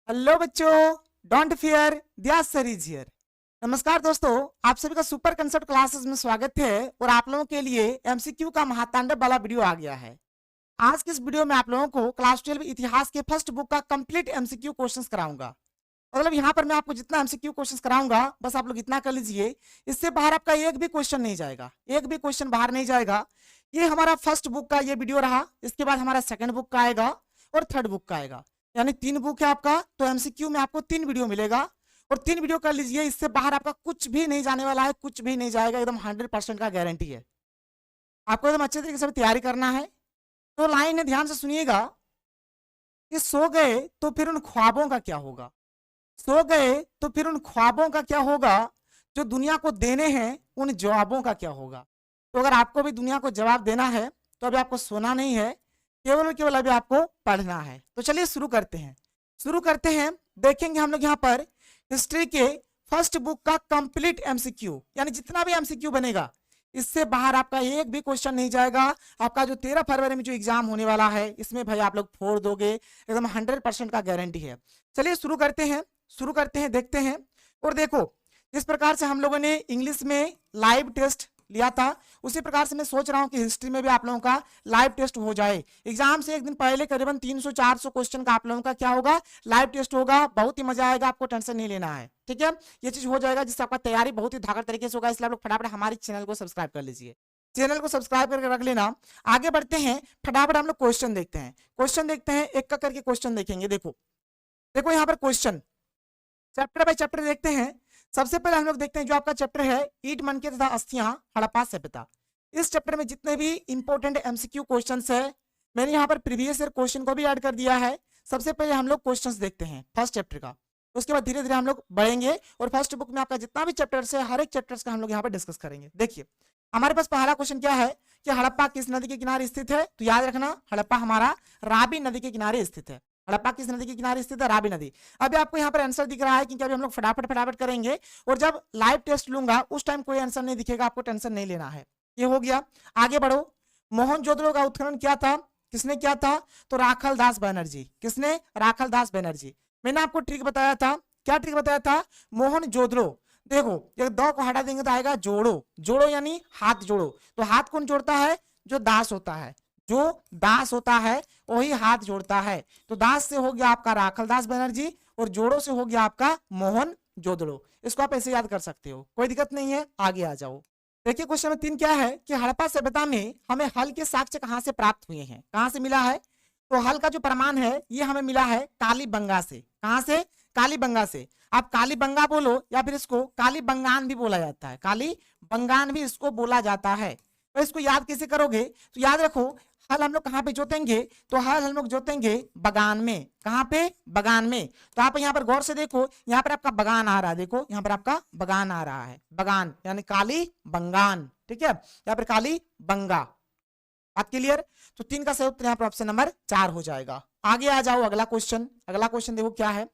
Hello बच्चों, don't fear, the answer is here. नमस्कार दोस्तों, आप सभी का सुपर कंसेप्ट क्लासेस में स्वागत है और आप लोगों के लिए एमसीक्यू का महातांडव वाला वीडियो आ गया है। आज के इस वीडियो में आप लोगों को क्लास 12 इतिहास के फर्स्ट बुक का कंप्लीट एमसीक्यू क्वेश्चंस कराऊंगा। मतलब यहाँ पर मैं आपको जितना एमसीक्यू क्वेश्चंस कराऊंगा बस आप लोग इतना कर लीजिए, इससे बाहर आपका एक भी क्वेश्चन नहीं जाएगा, एक भी क्वेश्चन बाहर नहीं जाएगा। ये हमारा फर्स्ट बुक का ये वीडियो रहा, इसके बाद हमारा सेकंड बुक का आएगा और थर्ड बुक का आएगा, यानी 3 बुक है आपका। तो एमसीक्यू में आपको 3 वीडियो मिलेगा और 3 वीडियो कर लीजिए, इससे बाहर आपका कुछ भी नहीं जाने वाला है, कुछ भी नहीं जाएगा, एकदम 100% का गारंटी है। आपको एकदम अच्छे तरीके से तैयारी करना है। तो लाइन है, ध्यान से सुनिएगा कि सो गए तो फिर उन ख्वाबों का क्या होगा, सो गए तो फिर उन ख्वाबों का क्या होगा, जो दुनिया को देने हैं उन जवाबों का क्या होगा। तो अगर आपको भी दुनिया को जवाब देना है तो अभी आपको सोना नहीं है, केवल और केवल अभी आपको पढ़ना है। तो चलिए शुरू करते हैं। देखेंगे हम लोग यहाँ पर हिस्ट्री के फर्स्ट बुक का कंप्लीट एमसीक्यू, यानी जितना भी एमसीक्यू बनेगा इससे बाहर आपका एक भी क्वेश्चन नहीं जाएगा। आपका जो 13 फरवरी में जो एग्जाम होने वाला है इसमें भाई आप लोग फोड़ दोगे, एकदम 100% का गारंटी है। चलिए शुरू करते हैं, देखते हैं। और देखो, जिस प्रकार से हम लोगों ने इंग्लिश में लाइव टेस्ट लिया था उसी प्रकार से मैं सोच रहा हूं कि हिस्ट्री में भी आप लोगों का लाइव टेस्ट हो जाए। एग्जाम से एक दिन पहले करीबन 300-400 क्वेश्चन का आप लोगों का क्या होगा, लाइव टेस्ट होगा। बहुत ही मजा आएगा, आपको टेंशन नहीं लेना है, ठीक है। ये चीज हो जाएगा जिससे आपका तैयारी बहुत ही धाकड़ तरीके से होगा। इसलिए आप लोग फटाफट हमारे चैनल को सब्सक्राइब कर लीजिए, चैनल को सब्सक्राइब करके रख लेना। आगे बढ़ते हैं, फटाफट हम लोग क्वेश्चन देखते हैं, एक का करके क्वेश्चन देखेंगे। देखो यहाँ पर क्वेश्चन चैप्टर बाय चैप्टर देखते हैं। सबसे पहले हम लोग देखते हैं जो आपका चैप्टर है ईंट मनके तथा अस्थियां हड़प्पा सभ्यता। इस चैप्टर में जितने भी इंपॉर्टेंट एमसीक्यू क्वेश्चंस है मैंने यहाँ पर प्रीवियस ईयर क्वेश्चन को भी ऐड कर दिया है। सबसे पहले हम लोग क्वेश्चंस देखते हैं फर्स्ट चैप्टर का, उसके बाद धीरे धीरे हम लोग बढ़ेंगे और फर्स्ट बुक में आपका जितना भी चैप्टर्स है हर एक चैप्टर्स का हम लोग यहाँ पर डिस्कस करेंगे। देखिए हमारे पास पहला क्वेश्चन क्या है कि हड़प्पा किस नदी के किनारे स्थित है। तो याद रखना हड़प्पा हमारा रावी नदी के किनारे स्थित है। हड़प्पा किस नदी के किनारे स्थित है, रावी नदी। अभी आपको यहाँ पर आंसर दिख रहा है क्योंकि अभी हम लोग फटाफट करेंगे और जब लाइव टेस्ट लूंगा उस टाइम कोई आंसर नहीं दिखेगा, आपको टेंशन नहीं लेना है। ये हो गया, आगे बढ़ो। मोहनजोदड़ो का उत्खनन क्या था, किसने किया था, तो राखल दास बनर्जी। किसने, राखल दास बनर्जी। मैंने आपको ट्रिक बताया था, क्या ट्रिक बताया था, मोहनजोदड़ो। देखो एक दो को हटा देंगे तो आएगा जोड़ो, जोड़ो यानी हाथ जोड़ो। तो हाथ कौन जोड़ता है, जो दास होता है, जो दास होता है वही हाथ जोड़ता है। तो दास से हो गया आपका राखल दास बनर्जी और जोड़ो से हो गया आपका मोहन जोदड़ो। इसको आप ऐसे याद कर सकते हो, कोई दिक्कत नहीं है। आगे आ जाओ। देखिए क्वेश्चन नंबर 3 क्या है कि हड़प्पा सभ्यता में हमें हल के साक्ष्य कहां से प्राप्त हुए हैं, कहां से मिला है। तो हल का जो प्रमाण है ये हमें मिला है कालीबंगा से। कहां से, कालीबंगा से। आप कालीबंगा बोलो या फिर इसको कालीबंगान भी बोला जाता है, कालीबंगान भी इसको बोला जाता है। तो इसको याद कैसे करोगे, तो याद रखो हल हम लोग कहाँ पे जोतेंगे, तो हल हम लोग जोतेंगे बगान में। कहाँ पे, बगान में। तो आप यहाँ पर गौर से देखो, यहाँ पर आपका बगान आ रहा है, देखो यहाँ पर आपका बगान आ रहा है, बगान यानी काली बंगान, ठीक है। यहाँ पर काली बंगा, बात क्लियर। तो 3 का सही उत्तर यहाँ पर ऑप्शन नंबर 4 हो जाएगा। आगे आ जाओ, अगला क्वेश्चन देखो क्या है।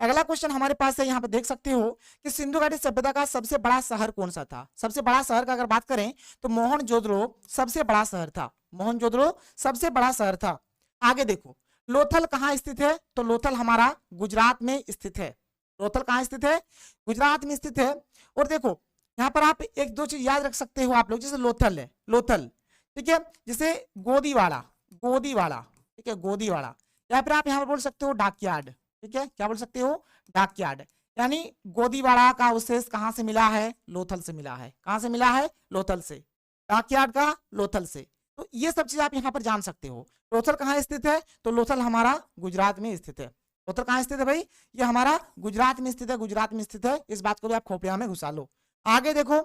अगला क्वेश्चन हमारे पास है, यहाँ पे देख सकते हो कि सिंधु घाटी सभ्यता का सबसे बड़ा शहर कौन सा था। सबसे बड़ा शहर का अगर बात करें तो मोहनजोदड़ो सबसे बड़ा शहर था, मोहनजोदड़ो सबसे बड़ा शहर था। आगे देखो लोथल कहाँ स्थित है, तो लोथल हमारा गुजरात में स्थित है। लोथल कहाँ स्थित है, गुजरात में स्थित है। और देखो यहाँ पर आप एक दो चीज याद रख सकते हो आप लोग, जैसे लोथल है, लोथल, ठीक है, जैसे गोदीवाड़ा, ठीक है, गोदीवाड़ा। या फिर आप यहाँ पर बोल सकते हो डाकयार्ड, ठीक है, क्या बोल सकते हो, डाकयार्ड। यानी गोदीवाड़ा का अवशेष कहां से मिला है, लोथल से मिला है। कहां से मिला है, लोथल से। डाकयार्ड का लोथल से। तो ये सब चीज आप यहाँ पर जान सकते हो। लोथल कहाँ स्थित है, तो लोथल हमारा गुजरात में स्थित है। लोथल कहाँ स्थित है भाई, ये हमारा गुजरात में स्थित है, गुजरात में स्थित है। इस बात को भी आप खोपड़िया में घुसा लो। आगे देखो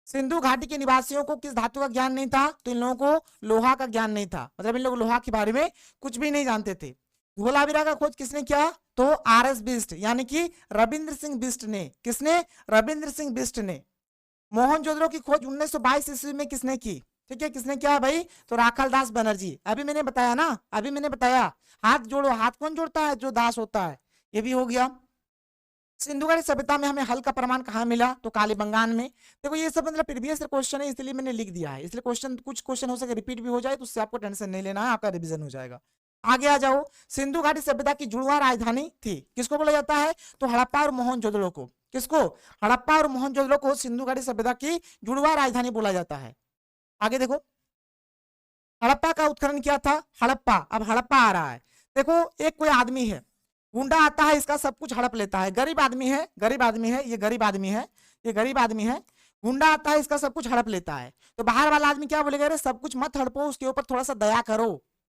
सिंधु घाटी के निवासियों को किस धातु का ज्ञान नहीं था, तो इन लोगों को लोहा का ज्ञान नहीं था, मतलब इन लोग लोहा के बारे में कुछ भी नहीं जानते थे। धोलावीरा का खोज किसने किया, तो आर.एस. बिष्ट यानी कि रविंद्र सिंह बिष्ट ने। किसने, रविंद्र सिंह बिष्ट ने। मोहनजोदड़ो की खोज 1922 ईस्वी में किसने की, ठीक है, किसने किया भाई, तो राखल दास बनर्जी। अभी मैंने बताया ना, अभी मैंने बताया हाथ जोड़ो, हाथ कौन जोड़ता है, जो दास होता है। ये भी हो गया। सिंधु घाटी सभ्यता में हमें हल का प्रमाण कहाँ मिला, तो कालीबंगान में। देखो ये सब मतलब प्रीवियस क्वेश्चन है इसलिए मैंने लिख दिया है, इसलिए क्वेश्चन कुछ क्वेश्चन हो सके रिपीट भी हो जाए तो उससे आपको टेंशन नहीं लेना है, आपका रिवीजन हो जाएगा। आगे आ जाओ, सिंधु घाटी सभ्यता की जुड़वा राजधानी थी, किसको बोला जाता है? तो हड़प्पा और मोहनजोदड़ो को। किसको? हड़प्पा और मोहनजोदड़ो को सिंधु घाटी सभ्यता की जुड़वा राजधानी बोला जाता है। आगे देखो, हड़प्पा का उत्खनन किया था, हड़प्पा, अब हड़प्पा आ रहा है। देखो, एक कोई आदमी है, गुंडा आता है, इसका सब कुछ हड़प लेता है, गरीब आदमी है, गरीब आदमी है, ये गरीब आदमी है, ये गरीब आदमी है, गुंडा आता है, इसका सब कुछ हड़प लेता है। तो बाहर वाला आदमी क्या बोलेगा? अरे सब कुछ मत हड़पो, उसके ऊपर थोड़ा सा दया करो।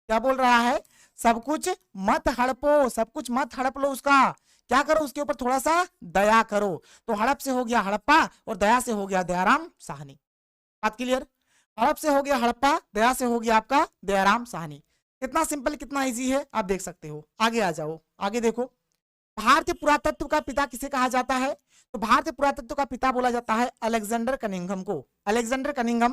क्या बोल रहा है? सब कुछ मत हड़पो, सब कुछ मत हड़प लो, उसका क्या करो? उसके ऊपर थोड़ा सा दया करो। तो हड़प से हो गया हड़प्पा और दया से हो गया दयाराम साहनी। बात क्लियर? हड़प से हो गया हड़प्पा, दया से हो गया आपका दयाराम साहनी। कितना सिंपल, कितना इजी है, आप देख सकते हो। आगे आ जाओ, आगे देखो, भारतीय पुरातत्व का पिता किसे कहा जाता है? तो भारतीय पुरातत्व का पिता बोला जाता है अलेक्जेंडर कनिंघम को। अलेक्जेंडर कनिंघम,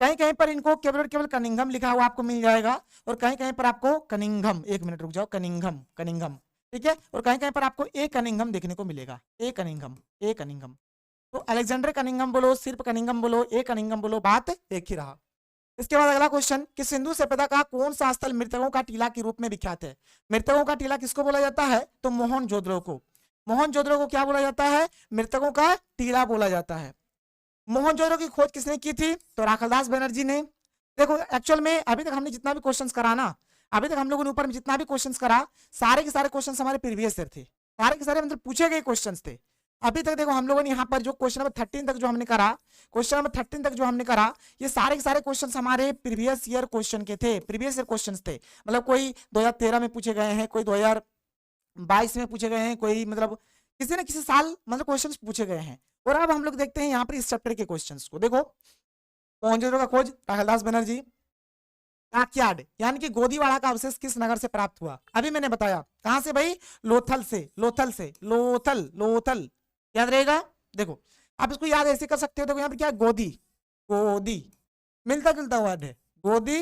कहीं कहीं पर इनको केवल केवल कनिंघम लिखा हुआ आपको मिल जाएगा, और कहीं कहीं पर आपको कनिंघम, एक मिनट रुक जाओ, कनिंघम, कनिंघम, ठीक है, और कहीं कहीं पर आपको ए कनिंघम देखने को मिलेगा, ए कनिंघम, ए कनिंघम। तो अलेक्जेंडर कनिंघम बोलो, सिर्फ कनिंघम बोलो, ए कनिंघम बोलो, बात एक ही रहा। इसके बाद अगला क्वेश्चन कि सिंधु सभ्यता का कौन सा स्थल मृतकों का टीला के रूप में विख्यात है? मृतकों का टीला किसको बोला जाता है? तो मोहनजोदड़ो को। मोहनजोदड़ो को क्या बोला जाता है? मृतकों का टीला बोला जाता है। मोहनजोदड़ो की खोज किसने की थी? तो राखालदास बनर्जी ने। देखो, एक्चुअल में अभी तक हमने जितना भी क्वेश्चन करा ना, अभी तक हम लोगों ने ऊपर में जितना भी क्वेश्चन करा, सारे के सारे क्वेश्चन हमारे प्रीवियस ईयर थे, सारे के सारे मतलब पूछे गए क्वेश्चन थे। अभी तक देखो हम लोगों ने यहाँ पर जो क्वेश्चन नंबर 13 तक जो हमने करा, क्वेश्चन नंबर 13 तक जो हमने करा, ये सारे के सारे क्वेश्चन हमारे प्रीवियस ईयर क्वेश्चन के थे, प्रीवियस ईयर क्वेश्चन थे। मतलब कोई 2013 में पूछे गए हैं, कोई 2022 में पूछे गए हैं, कोई मतलब किसी न किसी साल मतलब क्वेश्चन पूछे गए हैं। और अब हम लोग देखते हैं यहाँ पर इस चैप्टर के क्वेश्चन को। देखो, मोहनजोदड़ो का खोज राखालदास बनर्जी। काकयाड यानी कि गोदीवाड़ा का अवशेष किस नगर से प्राप्त हुआ? अभी मैंने बताया, कहां से भाई? लोथल से, लोथल से, लोथल, लोथल, याद रहेगा। देखो, आप इसको याद ऐसे कर सकते हो। देखो यहाँ पे क्या है? गोदी, गोदी, मिलता जुलता वर्ड है, गोदी,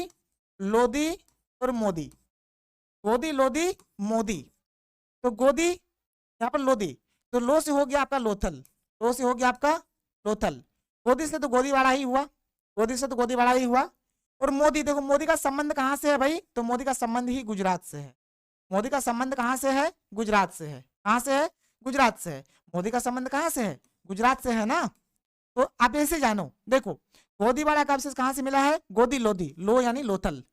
लोदी और मोदी, गोदी, लोदी, मोदी। तो गोदी, यहाँ पर लोदी, तो लो से हो गया आपका लोथल, लो से हो गया आपका लोथल, गोदी से तो गोदीवाड़ा ही हुआ, गोदी से तो गोदीवाड़ा ही हुआ। और मोदी, देखो मोदी का संबंध कहां से है भाई? तो मोदी का संबंध ही गुजरात से है। मोदी का संबंध कहां से है? गुजरात से है। कहां से है? गुजरात से है। मोदी का संबंध कहां से है? गुजरात से है ना। तो आप ऐसे जानो, देखो गोदीवाड़ा का अवशेष कहां से मिला है? गोदी लोदी, लो यानी लोथल,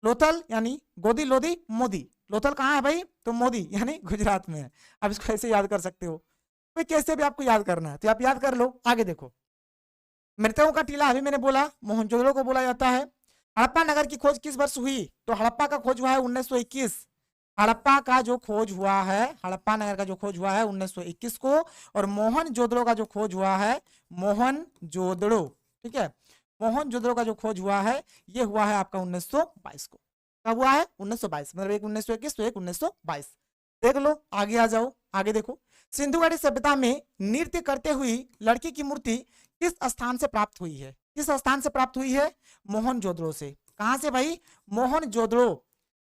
लोथल यानी गोदी लोदी मोदी। लोथल कहाँ है भाई? तो मोदी यानी गुजरात में है। आप इसको ऐसे याद कर सकते हो, तो कैसे भी आपको याद करना है तो आप याद कर लो। आगे देखो, मृतकों का टीला अभी मैंने बोला मोहनजोदड़ो को बोला जाता है। हड़प्पा नगर की खोज किस वर्ष हुई? तो हड़प्पा का खोज हुआ है 1921। हड़प्पा का जो खोज हुआ है, हड़प्पा नगर का जो खोज हुआ है 1921 को, और मोहनजोदड़ो का जो खोज हुआ है, मोहनजोदड़ो, ठीक है, मोहनजोदड़ो का जो खोज हुआ है ये हुआ है आपका 1922 को। कब हुआ है? 1922, मतलब एक 1921 तो एक 1922। देख लो, आगे आ जाओ, आगे देखो, सिंधु घाटी सभ्यता में नृत्य करते हुई लड़की की मूर्ति किस स्थान से प्राप्त हुई है? किस स्थान से प्राप्त हुई है? मोहनजोदड़ो से। कहां से भाई? मोहनजोदड़ो।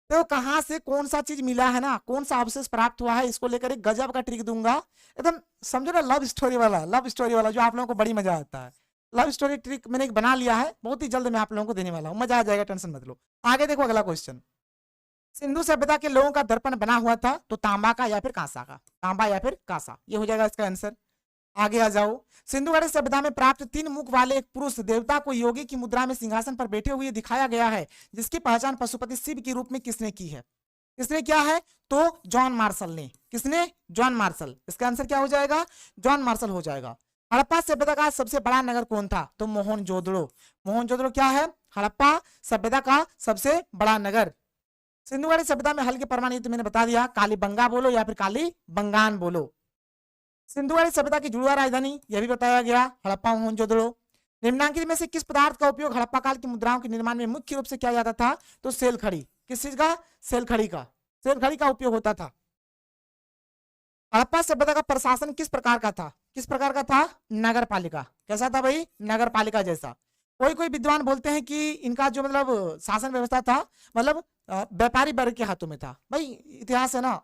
तो कहां से कौन सा चीज मिला है ना, कौन सा अवशेष प्राप्त हुआ है, इसको लेकर एक गजब का ट्रिक दूंगा, एकदम समझो ना, लव स्टोरी वाला, लव स्टोरी वाला जो आप लोगों को बड़ी मजा आता है। लव स्टोरी ट्रिक मैंने एक बना लिया है, बहुत ही जल्द मैं आप लोगों को देने वाला हूं, मजा आ जाएगा, टेंशन मत लो। आगे देखो अगला क्वेश्चन, सिंधु सभ्यता के लोगों का दर्पण बना हुआ था तो तांबा का या फिर कांसा का? तांबा या फिर कांसा, ये हो जाएगा इसका आंसर। आगे आ जाओ, सिंधु घाटी सभ्यता में प्राप्त 3 मुख वाले एक पुरुष देवता को योगी की मुद्रा में सिंहासन पर बैठे हुए दिखाया गया है, जिसकी पहचान पशुपति शिव के रूप में किसने की है? किसने क्या है? तो जॉन मार्शल ने। किसने? John Marshall. इसका आंसर क्या हो जाएगा? जॉन मार्शल हो जाएगा। हड़प्पा सभ्यता का सबसे बड़ा नगर कौन था? तो मोहनजोदड़ो। मोहनजोदड़ो क्या है? हड़प्पा सभ्यता का सबसे बड़ा नगर। सिंधु घाटी सभ्यता में हल के परमाणु युद्ध मैंने बता दिया, कालीबंगा बोलो या फिर कालीबंगान बोलो। सिंधु घाटी सभ्यता की जुड़वा राजधानी यह भी बताया गया, हड़प्पा मोहनजोदड़ो। निम्नांकित में से किस पदार्थ का उपयोग हड़प्पा काल की मुद्राओं के निर्माण में मुख्य रूप से किया जाता था? तो सेल खड़ी। किस चीज का? सेल खड़ी का, सेल खड़ी का उपयोग होता था। हड़प्पा सभ्यता का प्रशासन किस प्रकार का था? किस प्रकार का था? नगर पालिका। कैसा था भाई? नगर पालिका जैसा। कोई कोई विद्वान बोलते हैं कि इनका जो मतलब शासन व्यवस्था था मतलब व्यापारी वर्ग के हाथों में था। भाई इतिहास है ना,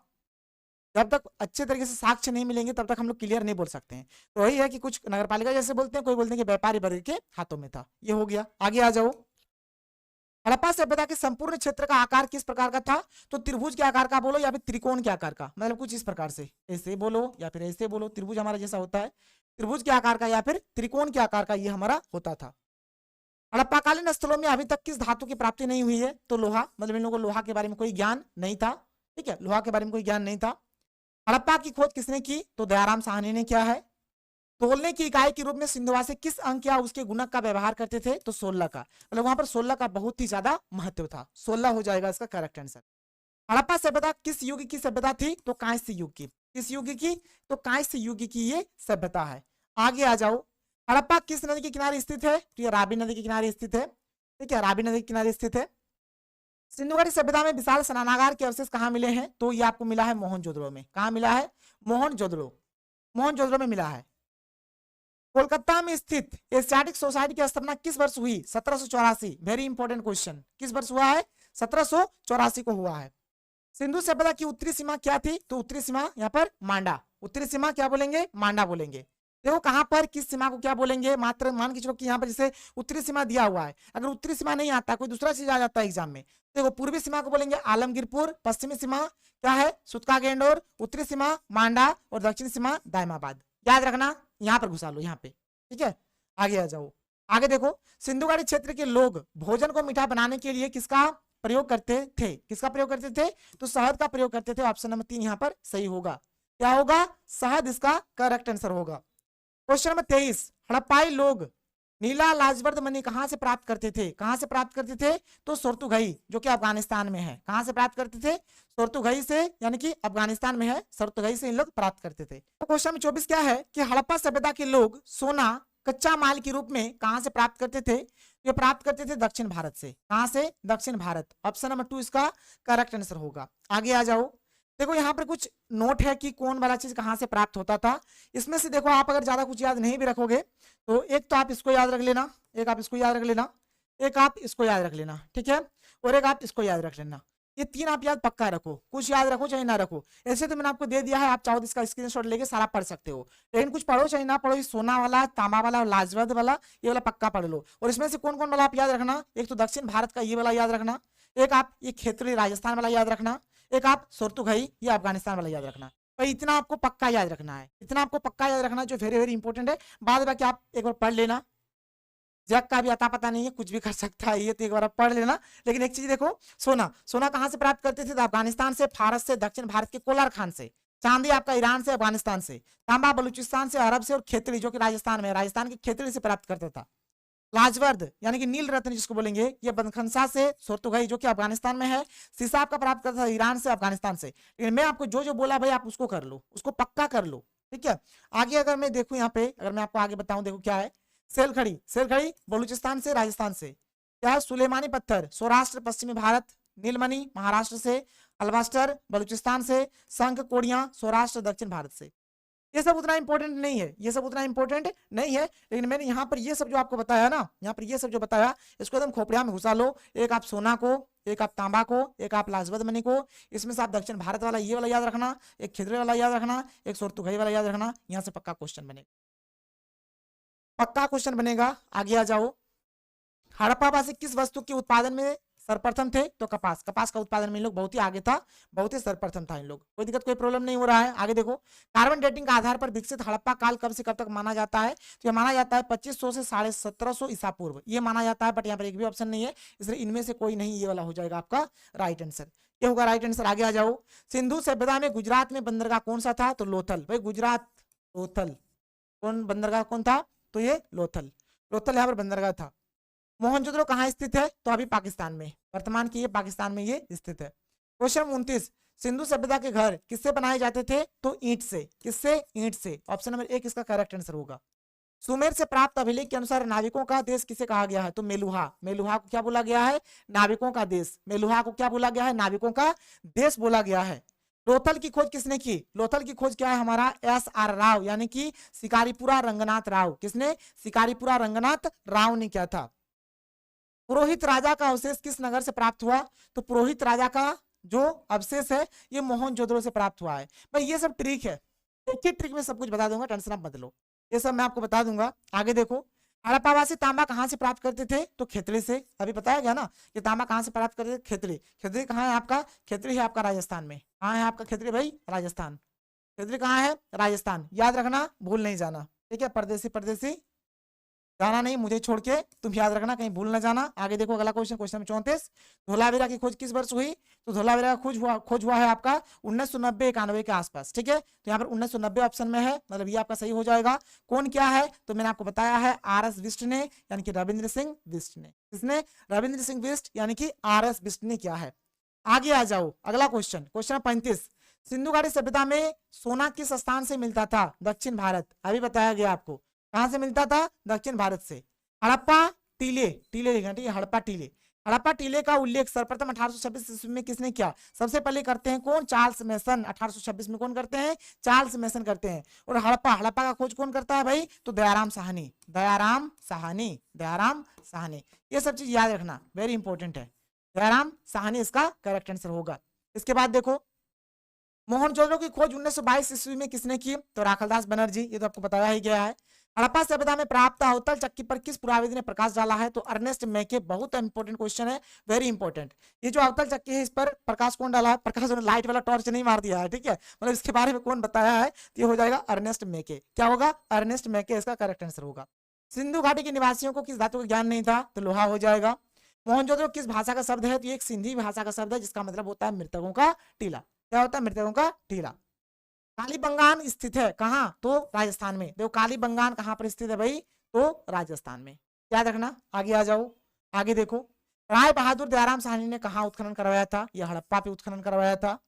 जब तक अच्छे तरीके से साक्ष्य नहीं मिलेंगे तब तक हम लोग क्लियर नहीं बोल सकते हैं। तो वही है कि कुछ नगरपालिका जैसे बोलते हैं, कोई बोलते हैं कि व्यापारी वर्ग के हाथों में था। ये हो गया। आगे आ जाओ, हड़प्पा सभ्यता के संपूर्ण क्षेत्र का आकार किस प्रकार का था? तो त्रिभुज के आकार का बोलो या फिर त्रिकोण के आकार का, मतलब कुछ इस प्रकार से, ऐसे बोलो या फिर ऐसे बोलो। त्रिभुज हमारा जैसा होता है, त्रिभुज के आकार का या फिर त्रिकोण के आकार का ये हमारा होता था। हड़प्पाकालीन स्थलों में अभी तक किस धातु की प्राप्ति नहीं हुई है? तो लोहा, मतलब इन लोगों को लोहा के बारे में कोई ज्ञान नहीं था। ठीक है, लोहा के बारे में कोई ज्ञान नहीं था। हड़प्पा की खोज किसने की? तो दयाराम साहनी ने किया है। तोलने की इकाई के रूप में सिंधुवासी किस अंक या उसके गुणक का व्यवहार करते थे? तो 16 का, मतलब वहां पर 16 का बहुत ही ज्यादा महत्व था। 16 हो जाएगा इसका करेक्ट आंसर। हड़प्पा सभ्यता किस युग की सभ्यता थी? तो कांस्य युग की। किस युग की? तो कांस्य युग की ये सभ्यता है। आगे आ जाओ। हड़प्पा किस नदी के किनारे स्थित है? तो ये रावी नदी के किनारे स्थित है। ठीक है, रावी नदी के किनारे स्थित है। सिंधु घाटी सभ्यता में विशाल स्नानागार के अवशेष कहाँ मिले हैं? तो ये आपको मिला है मोहनजोदड़ो में। कहाँ मिला है? मोहनजोदड़ो, मोहनजोदड़ो में मिला है। कोलकाता में स्थित एशियाटिक सोसाइटी की स्थापना किस वर्ष हुई? 1784। वेरी इंपॉर्टेंट क्वेश्चन, किस वर्ष हुआ है? 1784 को हुआ है। सिंधु सभ्यता की उत्तरी सीमा क्या थी? तो उत्तरी सीमा यहाँ पर मांडा। उत्तरी सीमा क्या बोलेंगे? मांडा बोलेंगे। देखो कहां पर किस सीमा को क्या बोलेंगे, मात्र मान के चलो कि यहाँ पर जैसे उत्तरी सीमा दिया हुआ है, अगर उत्तरी सीमा नहीं आता, कोई दूसरा चीज आ जाता है एग्जाम में, देखो पूर्वी सीमा को बोलेंगे आलमगीरपुर, पश्चिमी सीमा क्या है? सुतका गेंडोर, उत्तरी सीमा मांडा और दक्षिण सीमा दायमाबाद। याद रखना, यहाँ पर घुसा लो यहाँ पे। ठीक है, आगे आ जाओ। आगे देखो, सिंधु घाटी क्षेत्र के लोग भोजन को मीठा बनाने के लिए किसका प्रयोग करते थे? किसका प्रयोग करते थे? तो शहद का प्रयोग करते थे। ऑप्शन नंबर 3 यहाँ पर सही होगा। क्या होगा? शहद इसका करेक्ट आंसर होगा। क्वेश्चन नंबर 23, हड़प्पाई लोग नीला लाजवर्द मणि कहां से प्राप्त करते थे? कहां से प्राप्त करते थे? तो सोर्तुगई, जो कि अफगानिस्तान में है। कहां से प्राप्त करते थे? सोर्तुगई से, यानी कि अफगानिस्तान में है, सोर्तुगई से इन लोग प्राप्त करते थे। तो क्वेश्चन नंबर 24 क्या है कि हड़प्पा सभ्यता के लोग सोना कच्चा माल के रूप में कहां से प्राप्त करते थे? ये प्राप्त करते थे दक्षिण भारत से। कहां से? दक्षिण भारत। ऑप्शन नंबर 2 इसका करेक्ट आंसर होगा। आगे आ जाओ। देखो यहाँ पर कुछ नोट है कि कौन वाला चीज कहां से प्राप्त होता था। इसमें से देखो, आप अगर ज्यादा कुछ याद नहीं भी रखोगे तो एक तो आप इसको याद रख लेना, एक आप इसको याद रख लेना, एक आप इसको याद रख लेना, ठीक है, और एक आप इसको याद रख लेना। ये 3 आप याद पक्का रखो, कुछ याद रखो चाहे ना रखो। ऐसे तो मैंने आपको दे दिया है, आप चाहो तो इसका स्क्रीनशॉट लेके सारा पढ़ सकते हो, लेकिन कुछ पढ़ो चाहे ना पढ़ो, ये सोना वाला, तांबा वाला और लाजवर्द वाला, ये वाला पक्का पढ़ लो। और इसमें से कौन कौन वाला आप याद रखना? एक तो दक्षिण भारत का ये वाला याद रखना, एक आप ये खेतरी राजस्थान वाला याद रखना, एक आप सोर्तुगई ये अफगानिस्तान वाला याद रखना। तो इतना आपको पक्का याद रखना है, इतना आपको पक्का याद रखना जो वेरी वेरी इंपॉर्टेंट है। बाद में आप एक बार पढ़ लेना, जग का भी अता पता नहीं है, कुछ भी कर सकता है ये, तो एक बार आप पढ़ लेना। लेकिन एक चीज देखो, सोना, सोना कहां से प्राप्त करते थे? तो अफगानिस्तान से, फारस से, दक्षिण भारत के कोलार खान से। चांदी आपका ईरान से, अफगानिस्तान से। तांबा बलूचिस्तान से, अरब से। और खेतड़ी जो कि राजस्थान में, राजस्थान की खेतड़ी से प्राप्त करता था। लाजवर्द यानी कि नील रत्न जिसको बोलेंगे, ये बदखंसा से, सोर्तुगई जो कि अफगानिस्तान में है। सीसा आपका प्राप्त करता था ईरान से, अफगानिस्तान से। लेकिन मैं आपको जो जो बोला भाई आप उसको कर लो, उसको पक्का कर लो, ठीक है। आगे अगर मैं देखूं यहाँ पे, अगर मैं आपको आगे बताऊं, देखो क्या है, सेलखड़ी, सेलखड़ी बलूचिस्तान से, राजस्थान से। क्या है? सुलेमानी पत्थर, सौराष्ट्र पश्चिमी भारत। नीलमणि महाराष्ट्र से। अल्बास्टर बलूचिस्तान से। शंख कोड़ियां सौराष्ट्र दक्षिण भारत से। ये सब उतना इंपॉर्टेंट नहीं है, ये सब उतना इंपॉर्टेंट नहीं है, लेकिन मैंने यहाँ पर ये सब जो आपको बताया ना, यहाँ पर ये सब जो बताया, इसको एकदम खोपड़िया में घुसा लो। एक आप सोना को, एक आप तांबा को, एक आप लाजवर्द मणि को। इसमें से आप दक्षिण भारत वाला ये वाला याद रखना, एक खिदरे वाला याद रखना, एक सोर्तुगई वाला याद रखना। यहाँ से पक्का क्वेश्चन बनेगा, पक्का क्वेश्चन बनेगा। आगे आ जाओ। हड़प्पावासी किस वस्तु के उत्पादन में सर्वप्रथम थे? तो कपास, कपास का उत्पादन में इन लोग बहुत ही आगे था, बहुत ही सर्वप्रथम था इन लोग। कोई दिक्कत, कोई प्रॉब्लम नहीं हो रहा है। आगे देखो, कार्बन डेटिंग के आधार पर विकसित हड़प्पा काल कब से कब तक माना जाता है? तो ये माना जाता है 2500 से 1750 ईसा पूर्व, ये माना जाता है। बट यहाँ पर एक भी ऑप्शन नहीं है, इसलिए इनमें से कोई नहीं, ये वाला हो जाएगा आपका राइट आंसर। ये होगा राइट आंसर। आगे आ जाओ। सिंधु सभ्यता में गुजरात में बंदरगाह कौन सा था? तो लोथल। भाई गुजरात, लोथल। कौन बंदरगाह कौन था? तो ये लोथल, लोथल यहाँ पर बंदरगाह था। मोहनजोदड़ो कहाँ स्थित है? तो अभी पाकिस्तान में, वर्तमान की ये पाकिस्तान में ये स्थित है। क्वेश्चन 29, सिंधु सभ्यता के घर किससे बनाए जाते थे? तो ईंट से। किससे? ईंट से। ऑप्शन नंबर 1 इसका करेक्ट आंसर होगा। सुमेर से प्राप्त अभिलेख के अनुसार नाविकों का देश किसे कहा गया है? तो मेलुहा। मेलुहा को क्या बोला गया है? नाविकों का देश। मेलुहा को क्या बोला गया है? नाविकों का देश बोला गया है। लोथल की खोज किसने की? लोथल की खोज क्या है हमारा? SR राव, यानी कि शिकारीपुरा रंगनाथ राव। किसने? शिकारीपुरा रंगनाथ राव ने किया था। पुरोहित राजा का अवशेष किस नगर से प्राप्त हुआ? तो पुरोहित राजा का जो अवशेष है ये मोहनजोदड़ो से प्राप्त हुआ है। भाई ये सब ट्रिक है, एक ही ट्रिक में सब कुछ बता दूंगा, टेंशन आप मत लो, ये सब मैं आपको बता दूंगा। आगे देखो, हड़प्पावासी तांबा कहाँ से प्राप्त करते थे? तो खेतड़ी से। अभी बताया गया ना कि तांबा कहाँ से प्राप्त करते थे? खेतड़ी। खेतड़ी कहाँ है आपका? खेतड़ी है आपका राजस्थान में। कहाँ है आपका खेतड़ी भाई? राजस्थान। खेतड़ी कहाँ है? राजस्थान। याद रखना, भूल नहीं जाना, ठीक है। परदेसी परदेसी जाना नहीं मुझे छोड़ के, तुम याद रखना, कहीं भूल ना जाना। आगे देखो अगला क्वेश्चन, क्वेश्चन नंबर 34। धोलावीरा की खोज किस वर्ष हुई? तो धोलावीरा का खोज हुआ है आपका 1990-91 के आसपास, ठीक है। तो यहाँ पर 1990 ऑप्शन में है, मतलब ये आपका सही हो जाएगा। कौन क्या है? तो मैंने आपको बताया है RS बिष्ट ने, यानी कि रविंद्र सिंह बिष्ट ने। किसने? रविंद्र सिंह बिष्ट, यानी कि RS बिष्ट ने क्या है। आगे आ जाओ, अगला क्वेश्चन, क्वेश्चन 35। सिंधु घाटी सभ्यता में सोना किस स्थान से मिलता था? दक्षिण भारत। अभी बताया गया आपको, कहां से मिलता था? दक्षिण भारत से। हड़प्पा टीले, टीले लिखना, ठीक है, हड़प्पा टीले। हड़प्पा टीले का उल्लेख सर्वप्रथम 1826 ईस्वी में किसने किया? सबसे पहले करते हैं कौन? Charles mason. 1826 में कौन करते हैं? चार्ल्स मेसन करते हैं। और हड़प्पा, हड़प्पा का खोज कौन करता है भाई? तो दयाराम साहनी। दयाराम साहनी, दयाराम साहनी। ये सब चीज याद रखना, वेरी इंपॉर्टेंट है। दयाराम साहनी इसका करेक्ट आंसर होगा। इसके बाद देखो, मोहनजोदड़ो की खोज 1922 ईस्वी में किसने की? तो राखलदास बनर्जी। ये तो आपको बताया ही गया है। हड़प्पा सभ्यता में प्राप्त अवतल चक्की पर किस पुराविद ने प्रकाश डाला है? तो अर्नेस्ट मैके। बहुत इंपॉर्टेंट क्वेश्चन है, वेरी इंपॉर्टेंट। ये जो अवतल चक्की है, इस पर प्रकाश कौन डाला है? प्रकाश ने लाइट वाला टॉर्च नहीं मार दिया है, ठीक है, मतलब इसके बारे में कौन बताया है? तो ये हो जाएगा अर्नेस्ट मैके। क्या होगा? अर्नेस्ट मैके इसका करेक्ट आंसर होगा। सिंधु घाटी के निवासियों को किस धातु का ज्ञान नहीं था? तो लोहा हो जाएगा। मोहनजोदड़ो किस भाषा का शब्द है? तो ये एक सिंधी भाषा का शब्द है, जिसका मतलब होता है मृतकों का टीला। क्या होता है? मृतकों का टीला। कालीबंगान स्थित है कहाँ? तो राजस्थान में। देखो कालीबंगान कहाँ पर स्थित है भाई? तो राजस्थान में। याद रखना। आगे आ जाओ, आगे देखो, राय बहादुर दयाराम साहनी ने कहाँ उत्खनन करवाया था? यह हड़प्पा पे उत्खनन करवाया था।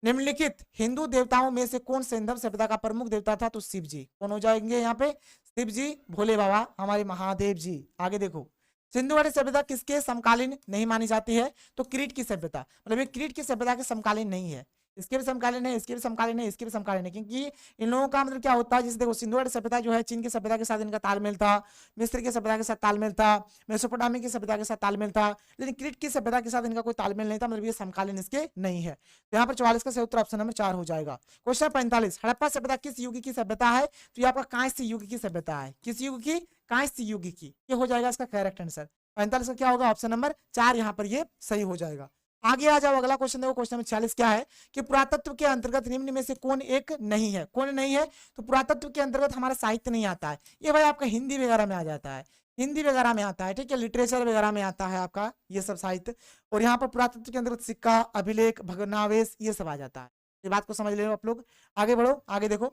निम्नलिखित हिंदू देवताओं में से कौन सिंधव सभ्यता का प्रमुख देवता था? तो शिव जी। कौन हो जाएंगे यहाँ पे? शिव जी, भोले बाबा, हमारे महादेव जी। आगे देखो, सिंधु घाटी सभ्यता किसके समकालीन नहीं मानी जाती है? तो क्रीट की सभ्यता, मतलब ये क्रीट की सभ्यता के समकालीन नहीं है। इसके भी समकालीन है, इसके भी समकालीन है, इसके भी समकालीन है, क्योंकि इन लोगों का मतलब क्या होता है, जैसे देखो सिंधु घाटी सभ्यता जो है चीन की सभ्यता के साथ इनका तालमेल था, मिस्र की सभ्यता के साथ तालमेल था, मेसोपोटामी की सभ्यता के साथ तालमेल था, लेकिन क्रीट की सभ्यता के साथ इनका कोई तालमेल नहीं था, मतलब ये समकालीन इसके नहीं है। तो यहाँ पर 44 का सही उत्तर ऑप्शन नंबर 4 हो जाएगा। क्वेश्चन 45, हड़प्पा सभ्यता किस युग की सभ्यता है? तो ये आपका कांस्य युग की सभ्यता है। किस युग की? कांस्य युग की। ये हो जाएगा इसका करेक्ट आंसर। 45 का क्या होगा? ऑप्शन नंबर 4 यहाँ पर ये सही हो जाएगा। आगे आ जाओ, अगला क्वेश्चन देखो, क्वेश्चन नंबर 46 क्या है कि पुरातत्व के अंतर्गत निम्न में से कौन एक नहीं है? कौन नहीं है? तो पुरातत्व के अंतर्गत हमारा साहित्य नहीं आता है। ये भाई आपका हिंदी वगैरह में आ जाता है, हिंदी वगैरह में आता है, ठीक है, लिटरेचर वगैरह में आता है आपका ये सब साहित्य। और यहाँ पर पुरातत्व के अंतर्गत सिक्का, अभिलेख, भग्नावशेष, ये सब आ जाता है। ये बात को समझ ले आप लोग। आगे बढ़ो, आगे देखो,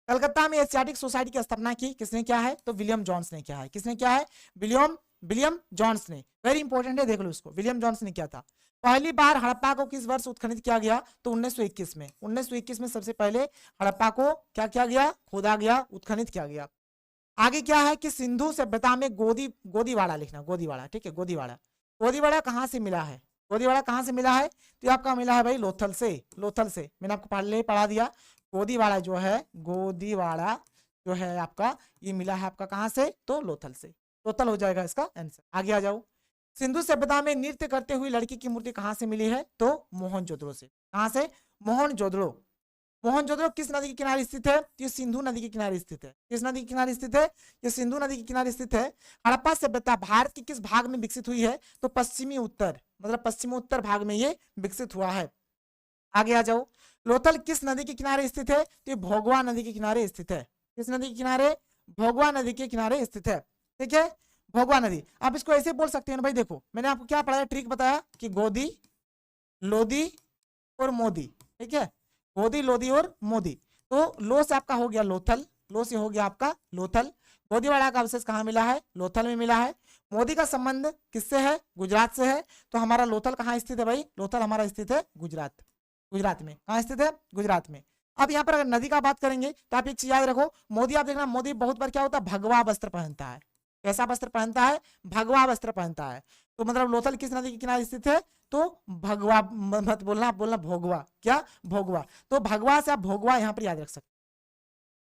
कलकत्ता में एशियाटिक सोसाइटी की स्थापना की किसने किया है? तो विलियम जॉन्स ने किया है। किसने किया है? विलियम विलियम जॉन्स ने। वेरी इंपॉर्टेंट है, देख लो इसको, विलियम जॉन्स ने किया था। पहली बार हड़प्पा को किस वर्ष उत्खनन किया गया? तो 1921 में। 1921 में सबसे पहले हड़प्पा को क्या किया गया? खोदा गया, उत्खनित किया गया। आगे क्या है कि सिंधु सभ्यता में गोदीवाड़ा लिखना, गोदीवाड़ा, ठीक है, गोदीवाड़ा। गोदीवाड़ा कहाँ से मिला है? गोदीवाड़ा कहाँ से मिला है? तो आपका मिला है भाई लोथल से। लोथल से मैंने आपको पहले ही पढ़ा दिया। गोदीवाड़ा जो है, गोदीवाड़ा जो है आपका, ये मिला है आपका कहाँ से? तो लोथल से। लोथल हो जाएगा इसका आंसर। आगे आ जाओ, सिंधु सभ्यता में नृत्य करते हुए लड़की की मूर्ति कहाँ से मिली है? तो मोहनजोदड़ो से। कहाँ से? मोहनजोदड़ो। मोहनजोदड़ो किस नदी के किनारे स्थित है? ये सिंधु नदी के किनारे स्थित है। किस नदी के किनारे स्थित है? ये सिंधु नदी के किनारे स्थित है। हड़प्पा सभ्यता भारत के किस भाग में विकसित हुई है? तो पश्चिमी उत्तर, मतलब पश्चिमी उत्तर भाग में ये विकसित हुआ है। आगे आ जाओ, लोथल किस नदी के किनारे स्थित है? तो ये भोगवा नदी के किनारे स्थित है। किस नदी के किनारे? भोगवा नदी के किनारे स्थित है, ठीक है, भोगवा नदी। आप इसको ऐसे बोल सकते हैं ना भाई, देखो मैंने आपको क्या पढ़ाया, ट्रिक बताया कि गोदी, लोदी और मोदी, ठीक है, गोदी, लोदी और मोदी। तो लो से आपका हो गया लोथल, लो से हो गया आपका लोथल। गोदीवाड़ा का अवशेष कहाँ मिला है? लोथल में मिला है। मोदी का संबंध किससे है? गुजरात से है। तो हमारा लोथल कहाँ स्थित है भाई? लोथल हमारा स्थित है गुजरात, गुजरात में। कहाँ स्थित है? गुजरात में। अब यहाँ पर अगर नदी का बात करेंगे तो आप एक चीज याद रखो, मोदी, आप देखना मोदी बहुत बार क्या होता है? भगवा वस्त्र पहनता है। कैसा वस्त्र पहनता है? भगवा वस्त्र पहनता है। तो मतलब लोथल किस नदी के किनारे स्थित है? तो भगवा, मत बोलना, आप बोलना भोगवा। क्या? भोगवा। तो भगवा से आप भोगवा यहाँ पर याद रख सकते,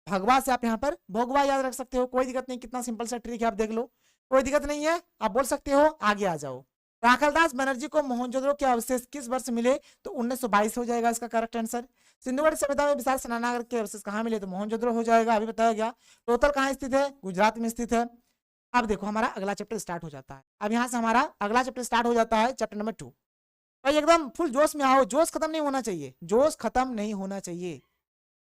भगवा से आप यहाँ पर भोगवा याद रख सकते हो, कोई दिक्कत नहीं। कितना सिंपल सा ट्रिक है, आप देख लो, कोई दिक्कत नहीं है, आप बोल सकते हो। आगे आ जाओ, राखलदास बनर्जी को मोहनजोदड़ो के अवशेष किस वर्ष मिले? तो 1922 हो जाएगा इसका करेक्ट आंसर। सिंधु घाटी सभ्यता में विशाल स्नानागार के अवशेष कहाँ मिले? तो मोहनजोदड़ो हो जाएगा, अभी बताया गया। लोथल कहाँ स्थित है? गुजरात में स्थित है। अब देखो हमारा अगला चैप्टर स्टार्ट हो जाता है। अब यहाँ से हमारा अगला चैप्टर स्टार्ट हो जाता है, चैप्टर नंबर 2। भाई एकदम फुल जोश में आओ, जोश खत्म नहीं होना चाहिए, जोश खत्म नहीं होना चाहिए।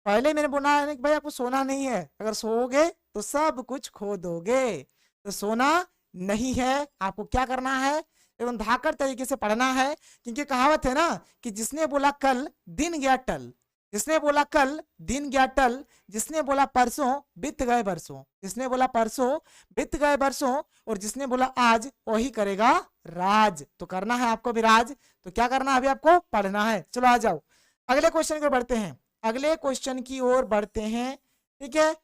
पहले मैंने बोला है कि भाई आपको सोना नहीं है, अगर सोओगे तो सब कुछ खो दोगे, तो सोना नहीं है। आपको क्या करना है, एकदम धाकड़ तरीके से पढ़ना है, क्योंकि कहावत है ना कि जिसने बोला कल दिन गया टल, जिसने बोला कल दिन गया टल, जिसने बोला परसों बीत गए बरसों, जिसने बोला परसों बीत गए बरसों, और जिसने बोला आज वही करेगा राज। तो करना है आपको भी राज, तो क्या करना है, अभी आपको पढ़ना है। चलो आ जाओ अगले क्वेश्चन की ओर बढ़ते हैं, अगले क्वेश्चन की ओर बढ़ते हैं। ठीक है,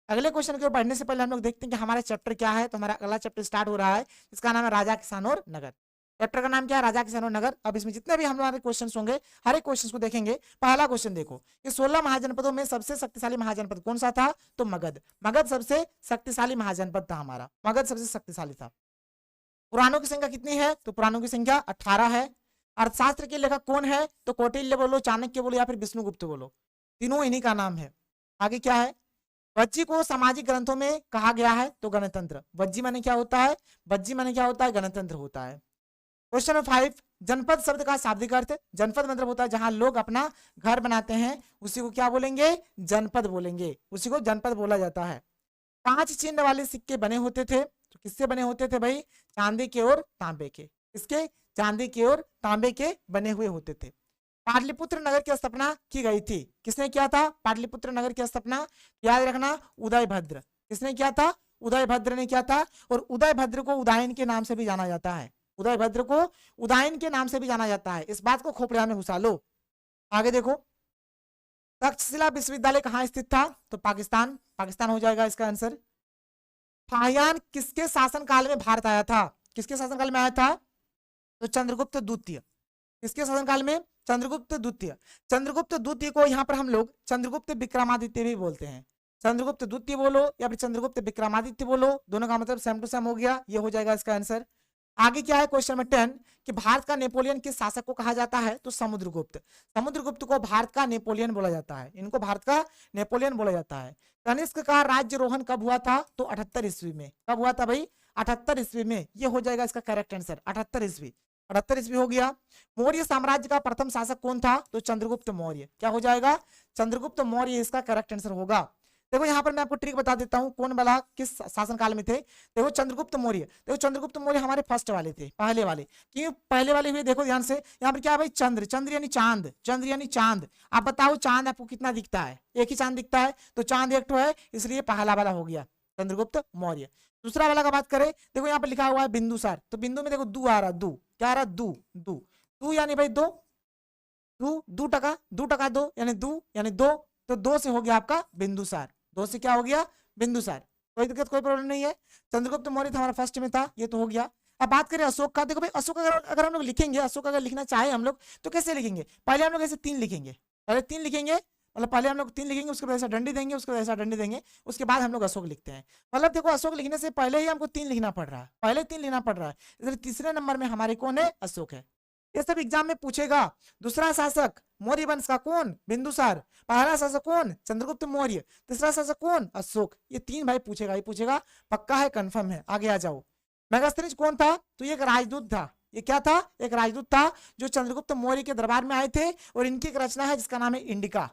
अगले क्वेश्चन की ओर बढ़ने से पहले हम लोग देखते हैं कि हमारा चैप्टर क्या है। तो हमारा अगला चैप्टर स्टार्ट हो रहा है, इसका नाम है राजा किसान और नगर। चैप्टर का नाम क्या है, राजा किसान और नगर। अब इसमें जितने भी हमारे क्वेश्चंस होंगे, हर एक क्वेश्चन को देखेंगे। पहला क्वेश्चन देखो कि 16 महाजनपदों में सबसे शक्तिशाली महाजनपद कौन सा था, तो मगध। मगध सबसे शक्तिशाली महाजनपद था हमारा, मगध सबसे शक्तिशाली था। पुराणों की संख्या कितनी है, तो पुराणों की संख्या 18 है। अर्थशास्त्र के लेखक कौन है, तो कौटिल्य बोलो, चाणक्य बोलो, या फिर विष्णुगुप्त बोलो, तीनों इन्हीं का नाम है। आगे क्या है, वज्जी को सामाजिक ग्रंथों में कहा गया है, तो गणतंत्र। वज्जी माने क्या होता है, वज्जी माने क्या होता है, गणतंत्र होता है। क्वेश्चन नंबर 5, जनपद शब्द का शाब्दिक अर्थ। जनपद मतलब होता है जहां लोग अपना घर बनाते हैं, उसी को क्या बोलेंगे, जनपद बोलेंगे, उसी को जनपद बोला जाता है। 5 चिन्ह वाले सिक्के बने होते थे, तो किससे बने होते थे भाई, चांदी के और तांबे के। किसके, चांदी के और तांबे के बने हुए होते थे। पाटलिपुत्र नगर की स्थापना की गई थी, किसने किया था, पाटलिपुत्र नगर की स्थापना, याद रखना उदयभद्र। किसने किया था, उदयभद्र ने किया था। और उदयभद्र को उदायन के नाम से भी जाना जाता है, उदयभद्र को उदायन के नाम से भी जाना जाता है, इस बात को खोपड़िया में घुसा लो। आगे देखो, तक्षशिला विश्वविद्यालय कहाँ स्थित था, तो पाकिस्तान, पाकिस्तान हो जाएगा इसका आंसर। फाहियान किसके शासनकाल में भारत आया था, किसके शासनकाल में आया था, तो चंद्रगुप्त द्वितीय। किसके शासनकाल में, चंद्रगुप्त द्वितीय। चंद्रगुप्त द्वितीय को यहाँ पर हम लोग चंद्रगुप्त विक्रमादित्य भी बोलते हैं। चंद्रगुप्त द्वितीय बोलो या फिर चंद्रगुप्त विक्रमादित्य बोलो, दोनों का मतलब सेम टू सेम हो गया, ये हो जाएगा इसका आंसर। आगे क्या है, क्वेश्चन नंबर 10 कि भारत का नेपोलियन किस शासक को कहा जाता है, तो समुद्रगुप्त। समुद्रगुप्त को भारत का नेपोलियन बोला जाता है, इनको भारत का नेपोलियन बोला जाता है। कनिष्क का राज्यरोहण कब हुआ था, तो 78 ईस्वी में। कब हुआ था भाई, 78 ईस्वी में, ये हो जाएगा इसका करेक्ट आंसर, 78 ईस्वी। 78 ईस्वी हो गया। मौर्य साम्राज्य का प्रथम शासक कौन था, तो चंद्रगुप्त मौर्य। क्या हो जाएगा, चंद्रगुप्त मौर्य इसका करेक्ट आंसर होगा। देखो यहाँ पर मैं आपको ट्रिक बता देता हूँ, कौन वाला किस शासनकाल में थे। देखो चंद्रगुप्त मौर्य, देखो चंद्रगुप्त मौर्य हमारे फर्स्ट वाले थे, पहले वाले। क्यों पहले वाले हुए, देखो ध्यान से, यहाँ पर क्या है भाई, चंद्र, चंद्र यानी चांद, चंद्र यानी चांद। आप बताओ चांद आपको कितना दिखता है, एक ही चांद दिखता है, तो चांद एक तो है, इसलिए पहला वाला हो गया चंद्रगुप्त मौर्य। दूसरा वाला का बात करें, देखो यहाँ पर लिखा हुआ है बिंदुसार, तो बिंदु में देखो दू आ रहा, दू क्या आ रहा, दू दू दू यानी भाई दो, दू 2 टका 2 यानी दू यानी दो, तो 2 से हो गया आपका बिंदुसार, 2 से क्या हो गया, बिंदुसार। कोई दिक्कत कोई प्रॉब्लम नहीं है। चंद्रगुप्त मौर्य हमारा फर्स्ट में था, ये तो हो गया। अब बात करें अशोक का, देखो भाई अशोक अगर हम लोग लिखेंगे, अशोक अगर लिखना चाहे हम लोग तो कैसे लिखेंगे, पहले हम लोग ऐसे 3 लिखेंगे, पहले 3 लिखेंगे, मतलब पहले हम लोग 3 लिखेंगे, उसके बाद ऐसा डंडी देंगे, उसके बाद ऐसा डंडी देंगे, उसके बाद हम लोग अशोक लिखते हैं। मतलब देखो अशोक लिखने से पहले ही हमको 3 लिखना पड़ रहा है, पहले 3 लिखना पड़ रहा है, इसलिए तीसरे नंबर में हमारे कौन है, अशोक है। ये सब एग्जाम में पूछेगा। दूसरा शासक मौर्य वंश का कौन, बिंदुसार। पहला शासक कौन, चंद्रगुप्त मौर्य। तीसरा शासक कौन, अशोक। ये 3 भाई पूछेगा ही पूछेगा, पक्का है, कंफर्म है। आगे आ जाओ, मेगास्थनीज कौन था, तो ये एक राजदूत था। ये क्या था, एक राजदूत था जो चंद्रगुप्त मौर्य के दरबार में आए थे, और इनकी एक रचना है जिसका नाम है इंडिका।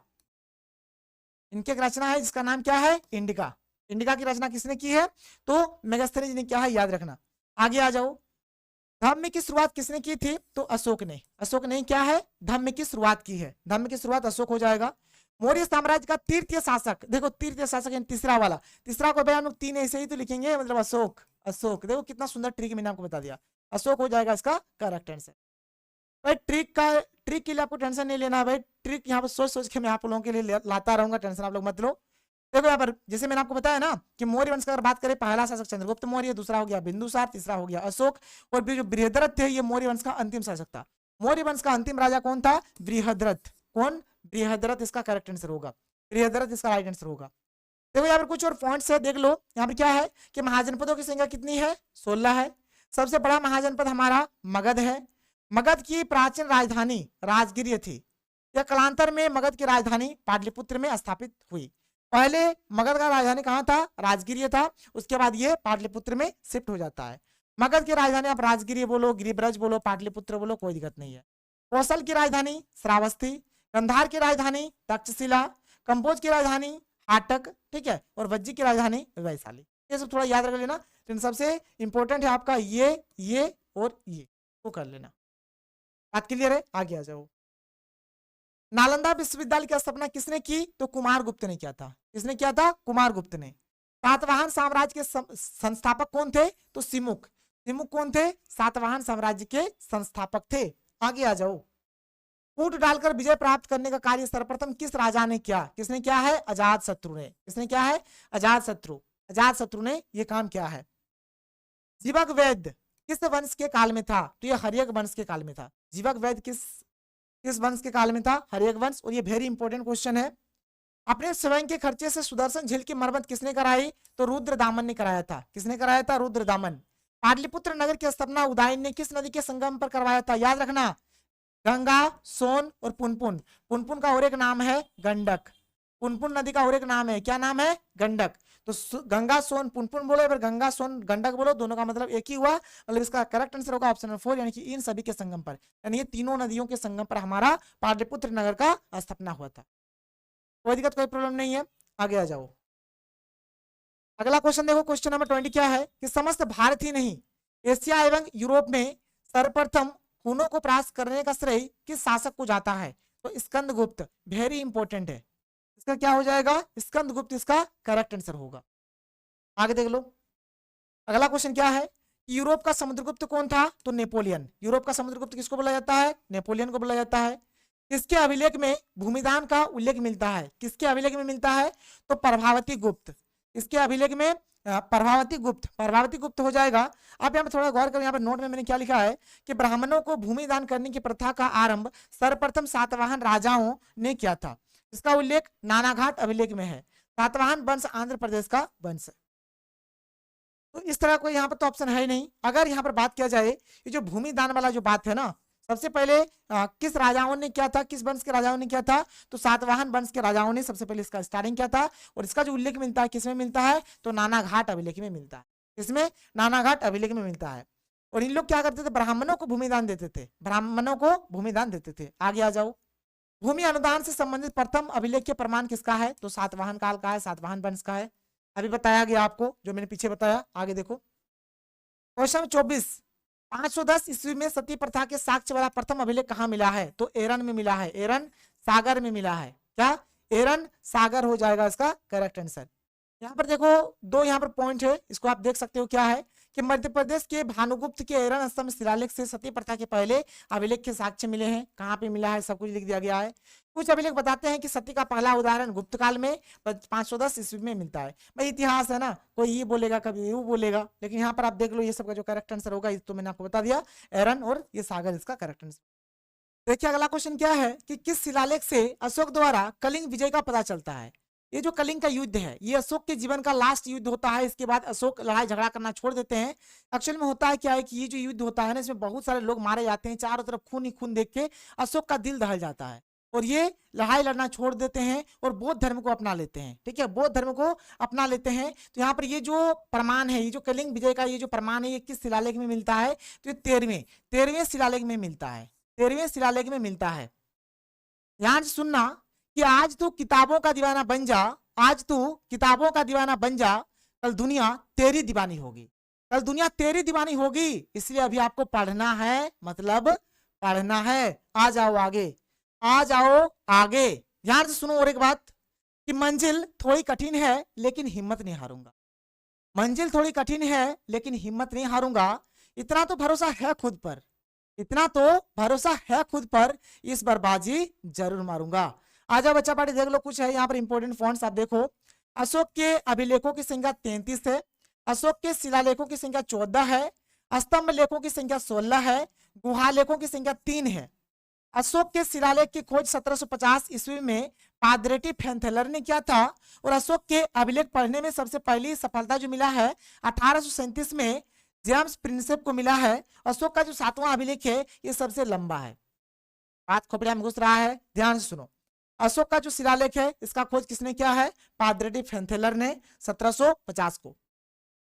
इनकी एक रचना है जिसका नाम क्या है, इंडिका। इंडिका की रचना किसने की है, तो मेगास्थनीज ने किया है, याद रखना। आगे आ जाओ, धम्म की शुरुआत किसने की थी, तो अशोक ने। अशोक ने क्या है, धम्म की शुरुआत की है, धम्म की शुरुआत अशोक हो जाएगा। मौर्य साम्राज्य का तृतीय शासक, देखो तृतीय शासक यानी तीसरा वाला, तीसरा को भाई हम लोग 3 ऐसे ही तो लिखेंगे, मतलब अशोक। अशोक देखो कितना सुंदर ट्रिक मैंने आपको बता दिया, अशोक हो जाएगा इसका करेक्ट आंसर। भाई ट्रिक के लिए आपको टेंशन नहीं लेना है भाई, ट्रिक यहाँ पर सोच सोच के मैं आप लोगों के लिए लाता रहूंगा, टेंशन आप लोग मत लो। देखो यहाँ पर जैसे मैंने आपको बताया ना कि मौर्य वंश की अगर बात करें, पहला शासक चंद्रगुप्त मौर्य, दूसरा हो गया बिंदुसार, तीसरा हो गया अशोक, और जो बृहद्रथ थे ये मौर्य वंश का अंतिम शासक था। मौर्य वंश का अंतिम राजा कौन था, बृहद्रथ। कौन, बृहद्रथ इसका करेक्ट आंसर होगा, बृहद्रथ इसका राइट आंसर होगा। देखो यहाँ पर कुछ और पॉइंट्स है, देख लो। यहाँ पर क्या है कि महाजनपदों की संख्या कितनी है, 16 है। सबसे बड़ा महाजनपद हमारा मगध है। मगध की प्राचीन राजधानी राजगिर थी। यह कालांतर में मगध की राजधानी पाटलिपुत्र में स्थापित हुई। पहले मगध का राजधानी कहाँ था? राजगिरी था। उसके बाद ये पाटलिपुत्र में शिफ्ट हो जाता है। मगध की राजधानी आप राजगिरी बोलो, गिरिब्रज बोलो, पाटलिपुत्र बोलो, कोई दिक्कत नहीं है। कौशल की राजधानी श्रावस्ती, गंधार की राजधानी तक्षशिला, कंबोज की राजधानी हाटक, ठीक है, और वज्जी की राजधानी वैशाली। ये सब थोड़ा याद रख लेना। इन सबसे इंपॉर्टेंट है आपका ये और ये, वो कर लेना। बात क्लियर है? आगे आ जाओ। नालंदा विश्वविद्यालय की स्थापना किसने की? तो कुमारगुप्त ने किया था। किसने किया था? कुमारगुप्त ने। सातवाहन साम्राज्य के संस्थापक कौन थे? तो सिमुक। सिमुक कौन थे? सातवाहन साम्राज्य के संस्थापक थे। आगे आ जाओ। फूट डालकर विजय प्राप्त करने का कार्य सर्वप्रथम किस राजा ने किया? किसने किया है? अजात शत्रु ने। किसने किया है? अजात शत्रु। अजात शत्रु ने यह काम किया है। जीवक वैद्य किस वंश के काल में था? तो ये हर्यक वंश के काल में था। जीवक वैद्य किस वंश के काल में था? हर्यक वंश। और ये वेरी इंपॉर्टेंट क्वेश्चन है। अपने स्वयं के खर्चे से सुदर्शन झील की मरम्मत किसने कराई? तो रुद्रदामन ने कराया था। किसने कराया था? रुद्रदामन। पाटलिपुत्र नगर की स्थापना उदयन ने किस नदी के संगम पर करवाया था? याद रखना, गंगा, सोन और पुनपुन। पुनपुन का और एक नाम है गंडक। पुनपुन नदी का और एक नाम है, क्या नाम है? गंडक। तो गंगा सोन पुनपुन बोलो, फिर गंगा सोन गंडक बोलो, दोनों का मतलब एक ही हुआ। मतलब इसका करेक्ट आंसर होगा ऑप्शन नंबर 4, यानी कि इन सभी के संगम पर, यानी ये तीनों नदियों के संगम पर हमारा पाटलिपुत्र नगर का स्थापना हुआ था। कोई दिक्कत, कोई प्रॉब्लम नहीं है। आगे आ जाओ। अगला क्वेश्चन देखो, क्वेश्चन नंबर 20 क्या है कि समस्त भारत ही नहीं, एशिया एवं यूरोप में सर्वप्रथम खूनों को परास्त करने का श्रेय किस शासक को जाता है? तो स्कंदगुप्त। वेरी इंपॉर्टेंट है। इसका क्या हो जाएगा? स्कंदगुप्त इसका करेक्ट आंसर होगा। आगे देख लो। अगला क्वेश्चन क्या है? यूरोप का समुद्रगुप्त कौन था? तो नेपोलियन। यूरोप का समुद्रगुप्त किसको बोला जाता है? नेपोलियन को बोला जाता है। किसके अभिलेख में भूमिदान का उल्लेख मिलता है? किसके अभिलेख में मिलता है? तो प्रभावती गुप्त। इसके अभिलेख में प्रभावती गुप्त। प्रभावती गुप्त हो जाएगा। आप यहाँ पर थोड़ा गौर करें, यहाँ पर नोट में मैंने क्या लिखा है कि ब्राह्मणों को भूमि दान करने की प्रथा का आरंभ सर्वप्रथम सातवाहन राजाओं ने किया था। इसका उल्लेख नानाघाट अभिलेख में है। सातवाहन वंश आंध्र प्रदेश का वंश है। तो इस तरह कोई यहाँ पर तो ऑप्शन है ही नहीं। अगर यहाँ पर बात किया जाए, ये जो भूमि दान वाला जो बात है ना, सबसे पहले किस राजाओं ने किया था? किस वंश के राजाओं ने किया था? तो सातवाहन वंश के राजाओं ने सबसे पहले इसका स्टार्टिंग किया था। और इसका जो उल्लेख मिलता है किसमें मिलता है? तो नानाघाट अभिलेख में मिलता है। इसमें नानाघाट अभिलेख में मिलता है। और इन लोग क्या करते थे? ब्राह्मणों को भूमिदान देते थे। ब्राह्मणों को भूमिदान देते थे। आगे आ जाओ। भूमि अनुदान से संबंधित प्रथम अभिलेख के प्रमाण किसका है? तो सातवाहन काल का है, सातवाहन वंश का है। अभी बताया गया आपको, जो मैंने पीछे बताया। आगे देखो क्वेश्चन 24, 510 ईस्वी में सती प्रथा के साक्ष्य वाला प्रथम अभिलेख कहाँ मिला है? तो एरन में मिला है। एरन सागर में मिला है। क्या? एरन सागर हो जाएगा इसका करेक्ट आंसर। यहाँ पर देखो दो यहाँ पर पॉइंट है, इसको आप देख सकते हो। क्या है कि मध्य प्रदेश के भानुगुप्त के एरन स्तंभ शिलालेख से सती प्रथा के पहले अभिलेख के साक्ष्य मिले हैं। कहाँ पे मिला है सब कुछ लिख दिया गया है। कुछ अभिलेख बताते हैं कि सती का पहला उदाहरण गुप्त काल में 510 ईस्वी में मिलता है। भाई इतिहास है ना, कोई ये बोलेगा कभी वो बोलेगा, लेकिन यहाँ पर आप देख लो ये सबका जो करेक्ट आंसर होगा, तो मैंने आपको बता दिया, एरन और ये सागर इसका करेक्ट आंसर। देखिए अगला क्वेश्चन क्या है कि किस शिलालेख से अशोक द्वारा कलिंग विजय का पता चलता है? ये जो कलिंग का युद्ध है, ये अशोक के जीवन का लास्ट युद्ध होता है। इसके बाद अशोक लड़ाई झगड़ा करना छोड़ देते हैं। एक्चुअल में होता है क्या है कि ये जो युद्ध होता है ना, इसमें बहुत सारे लोग मारे जाते हैं। चारों तरफ खून ही खून देख के अशोक का दिल दहल जाता है और ये लड़ाई लड़ना छोड़ देते हैं और बौद्ध धर्म को अपना लेते हैं। ठीक है, बौद्ध धर्म को अपना लेते हैं। तो यहाँ पर ये जो प्रमाण है, ये जो कलिंग विजय का ये जो प्रमाण है, ये किस शिलालेख में मिलता है? तो ये 13वें शिलालेख में मिलता है। 13वें शिलालेख में मिलता है। ध्यान से सुनना कि आज तू किताबों का दीवाना बन जा, आज तू किताबों का दीवाना बन जा, कल दुनिया तेरी दीवानी होगी। कल दुनिया तेरी दीवानी होगी, इसलिए अभी आपको पढ़ना है, मतलब पढ़ना है। आ जाओ आगे, आ जाओ आगे। ध्यान से सुनो और एक बात कि मंजिल थोड़ी कठिन है लेकिन हिम्मत नहीं हारूंगा। मंजिल थोड़ी कठिन है लेकिन हिम्मत नहीं हारूंगा। इतना तो भरोसा है खुद पर, इतना तो भरोसा है खुद पर, इस बार बाजी जरूर मारूंगा। आजा बच्चा पार्टी देख लो, कुछ है यहाँ पर इंपॉर्टेंट पॉइंट्स आप देखो। अशोक के अभिलेखों की संख्या 33 है। अशोक के शिलालेखों की संख्या 14 है। स्तंभ लेखों की संख्या 16 है। गुहा लेखों की संख्या 3 है। अशोक के शिलालेख की खोज 1750 ईस्वी में पादरेटी फेंथेलर ने किया था। और अशोक के अभिलेख पढ़ने में सबसे पहली सफलता जो मिला है 1837 में जेम्स प्रिंसेप को मिला है। अशोक का जो 7वां अभिलेख है ये सबसे लंबा है। बात खोपड़िया में घुस रहा है, ध्यान से सुनो। अशोक का जो शिलालेख है इसका खोज किसने किया है? पादरेड्डी फेंथेलर ने 1750 को।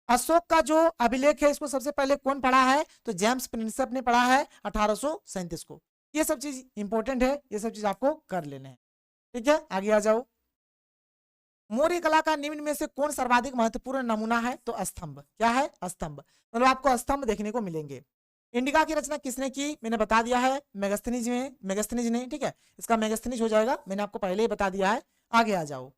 अशोक का जो अभिलेख है इसको सबसे पहले कौन पढ़ा है? तो जेम्स प्रिंसेप ने पढ़ा है 1837 को। ये सब चीज इंपॉर्टेंट है, ये सब चीज आपको कर लेने हैं। ठीक है, आगे आ जाओ। मौर्य कला का निम्न में से कौन सर्वाधिक महत्वपूर्ण नमूना है? तो स्तंभ। क्या है? स्तंभ। मतलब आपको स्तंभ देखने को मिलेंगे। इंडिका की रचना किसने की? मैंने बता दिया है, मेगास्थनीज ने। ठीक है, इसका मेगास्थनीज हो जाएगा, मैंने आपको पहले ही बता दिया है। आगे आ जाओ।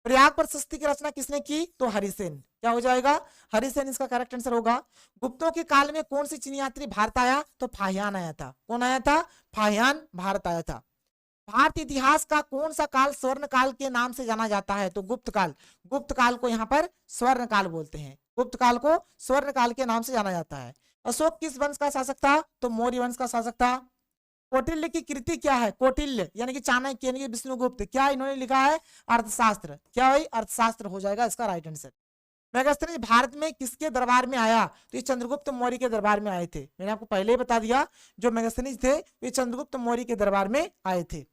प्रयाग प्रशस्ति की रचना किसने की? तो हरिसेन। क्या हो जाएगा? हरिसेन इसका करेक्ट आंसर होगा। गुप्तों के काल में कौन सी चीनी यात्री भारत आया? तो फाहियान आया था। कौन आया था? फाहियान भारत आया था। भारत इतिहास का कौन सा काल स्वर्ण काल के नाम से जाना जाता है? तो गुप्त काल। गुप्त काल को यहाँ पर स्वर्ण काल बोलते हैं। गुप्त काल को स्वर्ण काल के नाम से जाना जाता है। अशोक किस वंश का शासक था? तो मौर्य वंश का शासक था। कौटिल्य की कृति क्या है? कौटिल्य यानी कि चाणक्य यानी कि विष्णुगुप्त, क्या इन्होंने लिखा है? अर्थशास्त्र। क्या भाई? अर्थशास्त्र हो जाएगा इसका राइट आंसर। मेगास्थनीज भारत में किसके दरबार में आया? तो ये चंद्रगुप्त मौर्य के दरबार में आए थे। मैंने आपको पहले ही बता दिया, जो मेगास्थनीज थे ये चंद्रगुप्त मौर्य के दरबार में आए थे।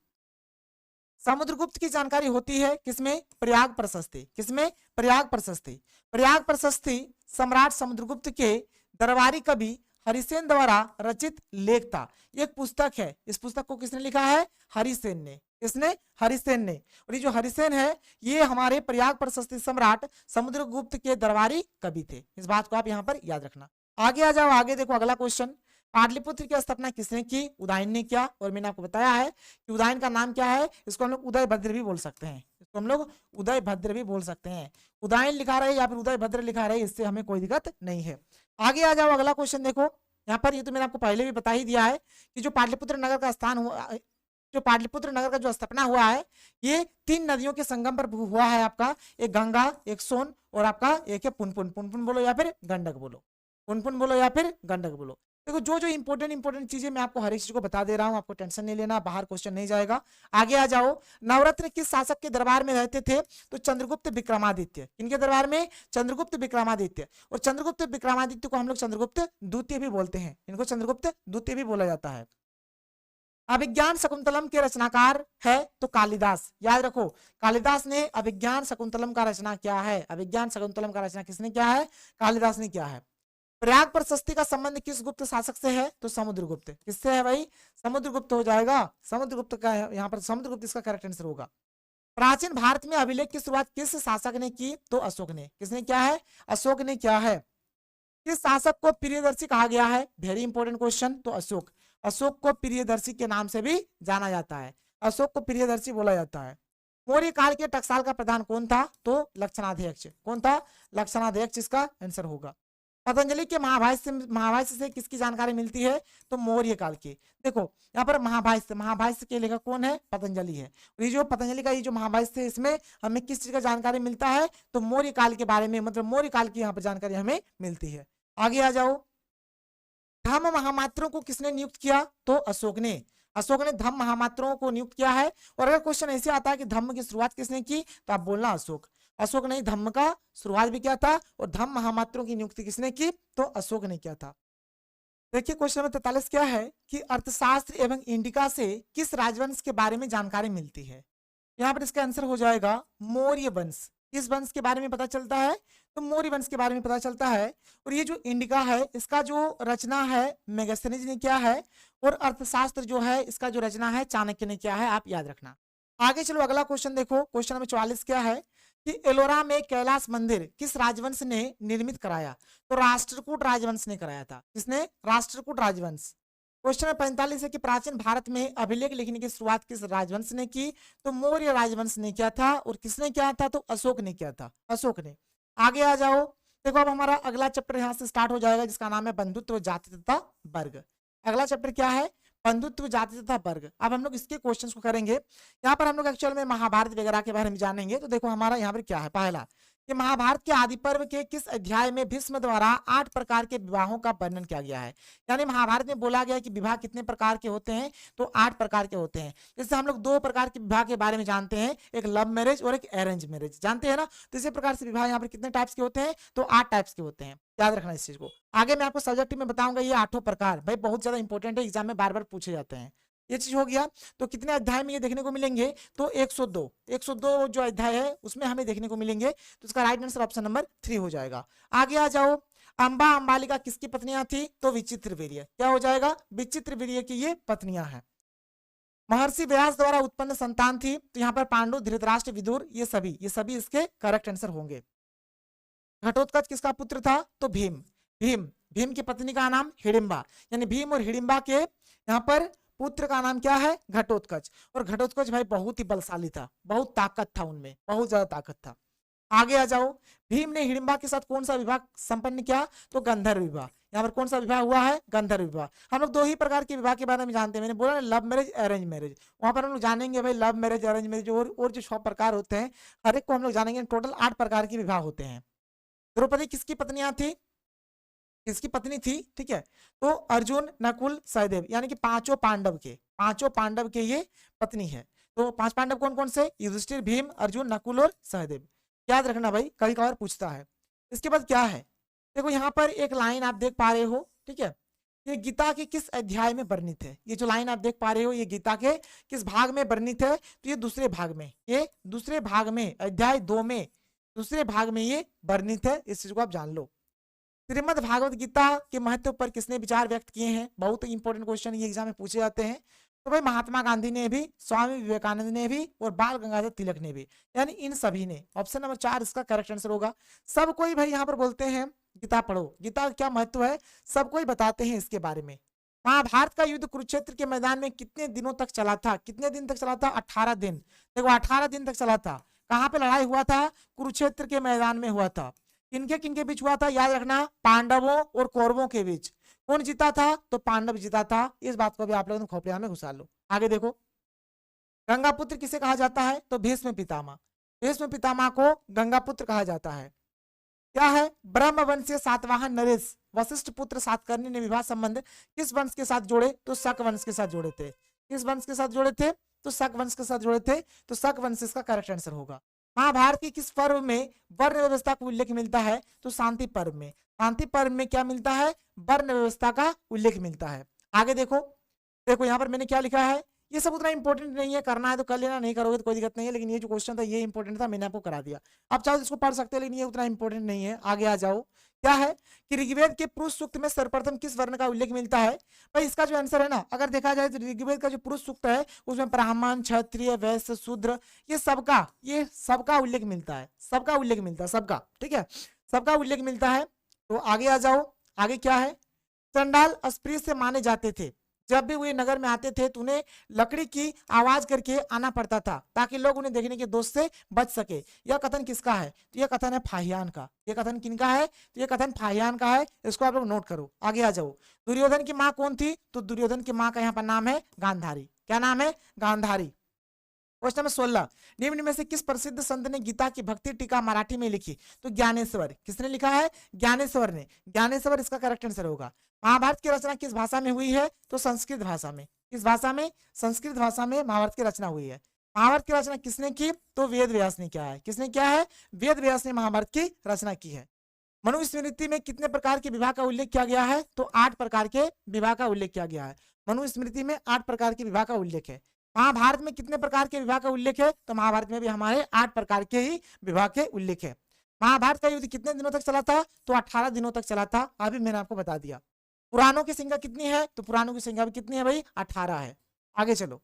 समुद्रगुप्त की जानकारी होती है किसमें? प्रयाग प्रशस्ति। किसमें? प्रयाग प्रशस्ति। प्रयाग प्रशस्ति सम्राट समुद्रगुप्त के दरबारी कवि हरिसेन द्वारा रचित लेख था। एक पुस्तक है, इस पुस्तक को किसने लिखा है? हरिसेन ने। किसने? हरिसेन ने। और ये जो हरिसेन है ये हमारे प्रयाग प्रशस्ति सम्राट समुद्रगुप्त के दरबारी कवि थे। इस बात को आप यहाँ पर याद रखना। आगे आ जाओ, आगे देखो अगला क्वेश्चन। पाटलिपुत्र की स्थापना किसने की? उदयन ने किया। और मैंने आपको बताया है कि उदयन का नाम क्या है? इसको हम लोग उदय भद्र भी बोल सकते हैं। इसको हम लोग उदय भद्र भी बोल सकते हैं। उदयन लिखा रहे या फिर उदय भद्र लिखा रहे, इससे हमें कोई दिक्कत नहीं है। आगे आ जाओ, अगला क्वेश्चन देखो। यहाँ पर ये तो मैंने आपको पहले भी बता ही दिया है कि जो पाटलिपुत्र नगर का स्थान हुआ, जो पाटलिपुत्र नगर का जो स्थापना हुआ है ये 3 नदियों के संगम पर हुआ है आपका। एक गंगा, एक सोन और आपका एक है पुनपुन। पुनपुन बोलो या फिर गंडक बोलो। पुनपुन बोलो या फिर गंडक बोलो। देखो जो जो इंपॉर्टेंट चीजें मैं आपको हर एक चीज को बता दे रहा हूं, आपको टेंशन नहीं लेना, बाहर क्वेश्चन नहीं जाएगा। आगे आ जाओ। नवरत्न किस शासक के दरबार में रहते थे? तो चंद्रगुप्त विक्रमादित्य। किनके दरबार में? चंद्रगुप्त विक्रमादित्य। और चंद्रगुप्त विक्रमादित्य को हम लोग चंद्रगुप्त द्वितीय भी बोलते हैं। इनको चंद्रगुप्त द्वितीय भी बोला जाता है। अभिज्ञान शकुंतलम के रचनाकार है तो कालिदास। याद रखो, कालिदास ने अभिज्ञान शकुंतलम का रचना किया है। अभिज्ञान शकुंतलम का रचना किसने किया है? कालिदास ने किया है। प्रयाग प्रशस्ति का संबंध किस गुप्त शासक से है? तो समुद्रगुप्त। किससे है भाई? समुद्रगुप्त हो जाएगा। समुद्रगुप्त का यहाँ पर समुद्रगुप्त इसका करेक्ट आंसर होगा। प्राचीन भारत में अभिलेख की शुरुआत किस शासक ने की? तो अशोक ने। किसने किया है? अशोक ने किया है। किस शासक को प्रियदर्शी कहा गया है? Very important question. तो अशोक। अशोक को प्रियदर्शी के नाम से भी जाना जाता है। अशोक को प्रियदर्शी बोला जाता है। मौर्य काल के टकसाल का प्रधान कौन था? तो लक्षणाध्यक्ष। कौन था? लक्षणाध्यक्ष इसका आंसर होगा। पतंजलि के महाभाष्य से किसकी जानकारी मिलती है? तो मौर्य काल की। देखो यहाँ पर महाभाष्य के लेखक कौन है? पतंजलि है। और ये जो पतंजलि का ये जो महाभाष्य है इसमें हमें किस चीज का जानकारी मिलता है? तो मौर्य काल के बारे में, मतलब मौर्य काल की यहाँ पर जानकारी हमें मिलती है। आगे आ जाओ। धम्म महामात्रों को किसने नियुक्त किया? तो अशोक ने। अशोक ने धम्म महामात्रों को नियुक्त किया है। और अगर क्वेश्चन ऐसे आता है कि धम्म की शुरुआत किसने की, तो आप बोलना अशोक। अशोक ने धम्म का शुरुआत भी किया था और धम्म महामात्रों की नियुक्ति किसने की? तो अशोक ने किया था। देखिए क्वेश्चन नंबर 43 क्या है कि अर्थशास्त्र एवं इंडिका से किस राजवंश के बारे में जानकारी मिलती है? यहाँ पर इसका आंसर हो जाएगा मौर्य वंश। किस वंश के बारे में पता चलता है? तो मौर्य वंश के बारे में पता चलता है। और ये जो इंडिका है इसका जो रचना है मेगास्थनीज ने किया है। और अर्थशास्त्र जो है इसका जो रचना है चाणक्य ने किया है, आप याद रखना। आगे चलो अगला क्वेश्चन देखो। क्वेश्चन नंबर 44 क्या है कि एलोरा में कैलाश मंदिर किस राजवंश ने निर्मित कराया? तो राष्ट्रकूट राजवंश ने कराया था। किसने? राष्ट्रकूट राजवंश। क्वेश्चन नंबर 45 है कि प्राचीन भारत में अभिलेख लिखने की शुरुआत किस राजवंश ने की? तो मौर्य राजवंश ने किया था। और किसने किया था? तो अशोक ने किया था। अशोक ने। आगे आ जाओ। देखो अब हमारा अगला चैप्टर यहाँ से स्टार्ट हो जाएगा जिसका नाम है बंधुत्व, जाति तथा वर्ग। अगला चैप्टर क्या है? बंधुत्व, जाति तथा वर्ग। अब हम लोग इसके क्वेश्चंस को करेंगे। यहाँ पर हम लोग एक्चुअल में महाभारत वगैरह के बारे में जानेंगे। तो देखो हमारा यहाँ पर क्या है, पहला कि महाभारत के आदि पर्व के किस अध्याय में भीष्म द्वारा 8 प्रकार के विवाहों का वर्णन किया गया है? यानी महाभारत में बोला गया है कि विवाह कितने प्रकार के होते हैं? तो 8 प्रकार के होते हैं। जैसे हम लोग 2 प्रकार के विवाह के बारे में जानते हैं, एक लव मैरिज और एक अरेंज मैरिज, जानते हैं ना। तो इसी प्रकार से विवाह यहाँ पर कितने टाइप्स के होते हैं? तो 8 टाइप्स के होते हैं। याद रखना इस चीज को। आगे मैं आपको सब्जेक्ट में बताऊंगा ये 8 प्रकार। भाई बहुत ज्यादा इंपॉर्टेंट है, एग्जाम में बार बार पूछे जाते हैं। ये चीज हो गया। तो कितने अध्याय में ये देखने को मिलेंगे, तो 102 जो अध्याय है उसमें हमें देखने को मिलेंगे। तो इसका राइट आंसर ऑप्शन नंबर 3 हो जाएगा। आगे आ जाओ, अंबा अंबालिका किसकी पत्नियां थी, तो विचित्र वीर्य। क्या हो जाएगा, विचित्र वीर्य की ये पत्नियां हैं। महर्षि व्यास द्वारा उत्पन्न संतान थी, तो यहाँ पर पांडु, धृतराष्ट्र, विदुर, ये सभी इसके करेक्ट आंसर होंगे। घटोत्कच किसका पुत्र था, तो भीम। भीम की पत्नी का नाम हिडिंबा, यानी भीम और हिडिंबा के यहाँ पर पुत्र का नाम क्या है, घटोत्कच। और घटोत्कच भाई बहुत ही बलशाली था, बहुत ताकत था उनमें, बहुत ज्यादा ताकत था। आगे आ जाओ, भीम ने हिडिंबा के साथ कौन सा विवाह संपन्न किया, तो गंधर्व विवाह। यहाँ पर कौन सा विवाह हुआ है, गंधर्व विवाह। हम लोग 2 ही प्रकार के विवाह के बारे में जानते हैं, मैंने बोला ना, लव मैरिज, अरेंज मैरिज। वहां पर हम लोग जानेंगे भाई लव मैरिज, अरेंज मैरिज और जो 6 प्रकार होते हैं, हर एक को हम लोग जानेंगे। टोटल 8 प्रकार के विवाह होते हैं। द्रौपदी किसकी पत्नियां थी, किसकी पत्नी थी, ठीक है, तो अर्जुन, नकुल, सहदेव, यानी कि पांचों पांडव के ये पत्नी है। तो 5 पांडव कौन कौन से, युधिष्ठिर, भीम, अर्जुन, नकुल और सहदेव। याद रखना भाई, कभी कभार पूछता है। इसके बाद क्या है, देखो यहाँ पर एक लाइन आप देख पा रहे हो, ठीक है, ये गीता के किस अध्याय में वर्णित है। ये जो लाइन आप देख पा रहे हो, ये गीता के किस भाग में वर्णित है, तो ये दूसरे भाग में, ये दूसरे भाग में, अध्याय 2 में दूसरे भाग में ये वर्णित है। इस चीज को आप जान लो। श्रीमद् भागवत गीता के महत्व पर किसने विचार व्यक्त किए हैं, बहुत इंपॉर्टेंट क्वेश्चन ये एग्जाम में पूछे जाते हैं। तो भाई महात्मा गांधी ने भी, स्वामी विवेकानंद ने भी और बाल गंगाधर तिलक ने भी, यानी इन सभी ने। ऑप्शन नंबर 4 इसका करेक्ट आंसर होगा। सब कोई भाई यहाँ पर बोलते हैं गीता पढ़ो, गीता का क्या महत्व है सब कोई बताते हैं इसके बारे में। महाभारत का युद्ध कुरुक्षेत्र के मैदान में कितने दिनों तक चला था, कितने दिन तक चला था, 18 दिन। देखो 18 दिन तक चला था। कहाँ पे लड़ाई हुआ था, कुरुक्षेत्र के मैदान में हुआ था। किनके किनके बीच हुआ था, याद रखना, पांडवों और कौरवों के बीच। कौन जीता था, तो पांडव जीता था। इस बात को भी आप लोगों ने खोपड़िया में घुसा लो। आगे देखो, गंगापुत्र किसे कहा जाता है, तो भीष्म पितामह। भीष्म पितामह को गंगापुत्र कहा जाता है। क्या है, ब्रह्म वंशीय सातवाहन नरेश वशिष्ठ पुत्र सातकर्णी ने विवाह संबंध किस वंश के साथ जोड़े, तो शक वंश के साथ जोड़े थे। किस वंश के साथ जोड़े थे, तो शक वंश के साथ जोड़े थे। तो शक वंश इसका करेक्ट आंसर होगा। महाभारत की किस पर्व में वर्ण व्यवस्था का उल्लेख मिलता है, तो शांति पर्व में। शांति पर्व में क्या मिलता है, वर्ण व्यवस्था का उल्लेख मिलता है। आगे देखो, देखो यहाँ पर मैंने क्या लिखा है, ये सब उतना इंपॉर्टेंट नहीं है, करना है तो कर लेना, नहीं करोगे तो कोई दिक्कत नहीं है। लेकिन ये जो क्वेश्चन था ये इंपॉर्टेंट था, मैंने आपको करा दिया। आप चाहो इसको पढ़ सकते हो, लेकिन ये उतना इंपॉर्टेंट नहीं है। आगे आ जाओ, क्या है कि ऋग्वेद के पुरुष सूक्त में सर्वप्रथम किस वर्ण का उल्लेख मिलता है। भाई इसका जो आंसर है ना, अगर देखा जाए तो ऋग्वेद का जो पुरुष सूक्त है उसमें ब्राह्मण, क्षत्रिय, वैश्य, शूद्र, ये सबका उल्लेख मिलता है, सबका उल्लेख मिलता है, सबका, ठीक है, सबका उल्लेख मिलता है। तो आगे आ जाओ, आगे क्या है, चंडाल अस्पृश्य माने जाते थे। जब भी वे नगर में आते थे तो उन्हें लकड़ी की आवाज करके आना पड़ता था ताकि लोग उन्हें देखने के दोष से बच सके। यह कथन किसका है, तो यह कथन है फाहियान का। यह कथन किनका है, तो यह कथन फाहियान का है। इसको आप लोग नोट करो। आगे आ जाओ, दुर्योधन की माँ कौन थी, तो दुर्योधन की माँ का यहाँ पर नाम है गांधारी। क्या नाम है, गांधारी। क्वेश्चन नंबर 16, निम्न में से किस प्रसिद्ध संत ने गीता की भक्ति टीका मराठी में लिखी, तो ज्ञानेश्वर। किसने लिखा है, ज्ञानेश्वर ने। ज्ञानेश्वर इसका करेक्ट आंसर होगा। महाभारत की रचना किस भाषा में हुई है, तो संस्कृत भाषा में। किस भाषा में, संस्कृत भाषा में महाभारत की रचना हुई है। महाभारत की रचना किसने की, तो वेद व्यास ने किया है। किसने किया है, वेद व्यास ने महाभारत की रचना की है। मनुस्मृति में कितने प्रकार के विवाह का उल्लेख किया गया है, तो 8 प्रकार के विवाह का उल्लेख किया गया है। मनुस्मृति में 8 प्रकार के विवाह का उल्लेख है। महाभारत में कितने प्रकार के विवाह का उल्लेख है, तो महाभारत में भी हमारे 8 प्रकार के ही विवाह के उल्लेख है। महाभारत का युद्ध कितने दिनों तक चला था, तो 18 दिनों तक चला था। अभी मैंने आपको बता दिया। पुराणों की संख्या कितनी है, तो पुराणों की संख्या भी कितनी है भाई, 18 है। आगे चलो,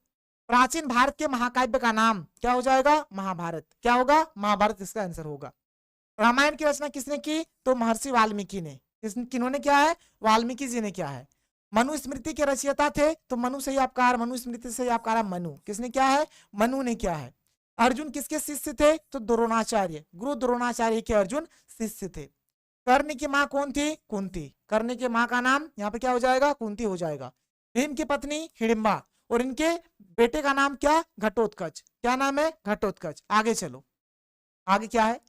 प्राचीन भारत के महाकाव्य का नाम क्या हो जाएगा, महाभारत। क्या होगा, महाभारत इसका आंसर होगा। रामायण की रचना किसने की, तो महर्षि वाल्मीकि ने। किन्होंने किया है, वाल्मीकि जी ने किया है। मनुस्मृति के रचयिता थे, तो मनु से ही आपका, मनुस्मृति से ही आपका मनु। किसने क्या है, मनु ने क्या है। अर्जुन किसके शिष्य थे, तो द्रोणाचार्य, गुरु द्रोणाचार्य के अर्जुन शिष्य थे। कर्ण की माँ कौन थी, कुंती। कर्ण की माँ का नाम यहाँ पे क्या हो जाएगा, कुंती हो जाएगा। भीम की पत्नी हिडिंबा और इनके बेटे का नाम क्या, घटोत्कच। क्या नाम है, घटोत्कच। आगे चलो, आगे क्या है,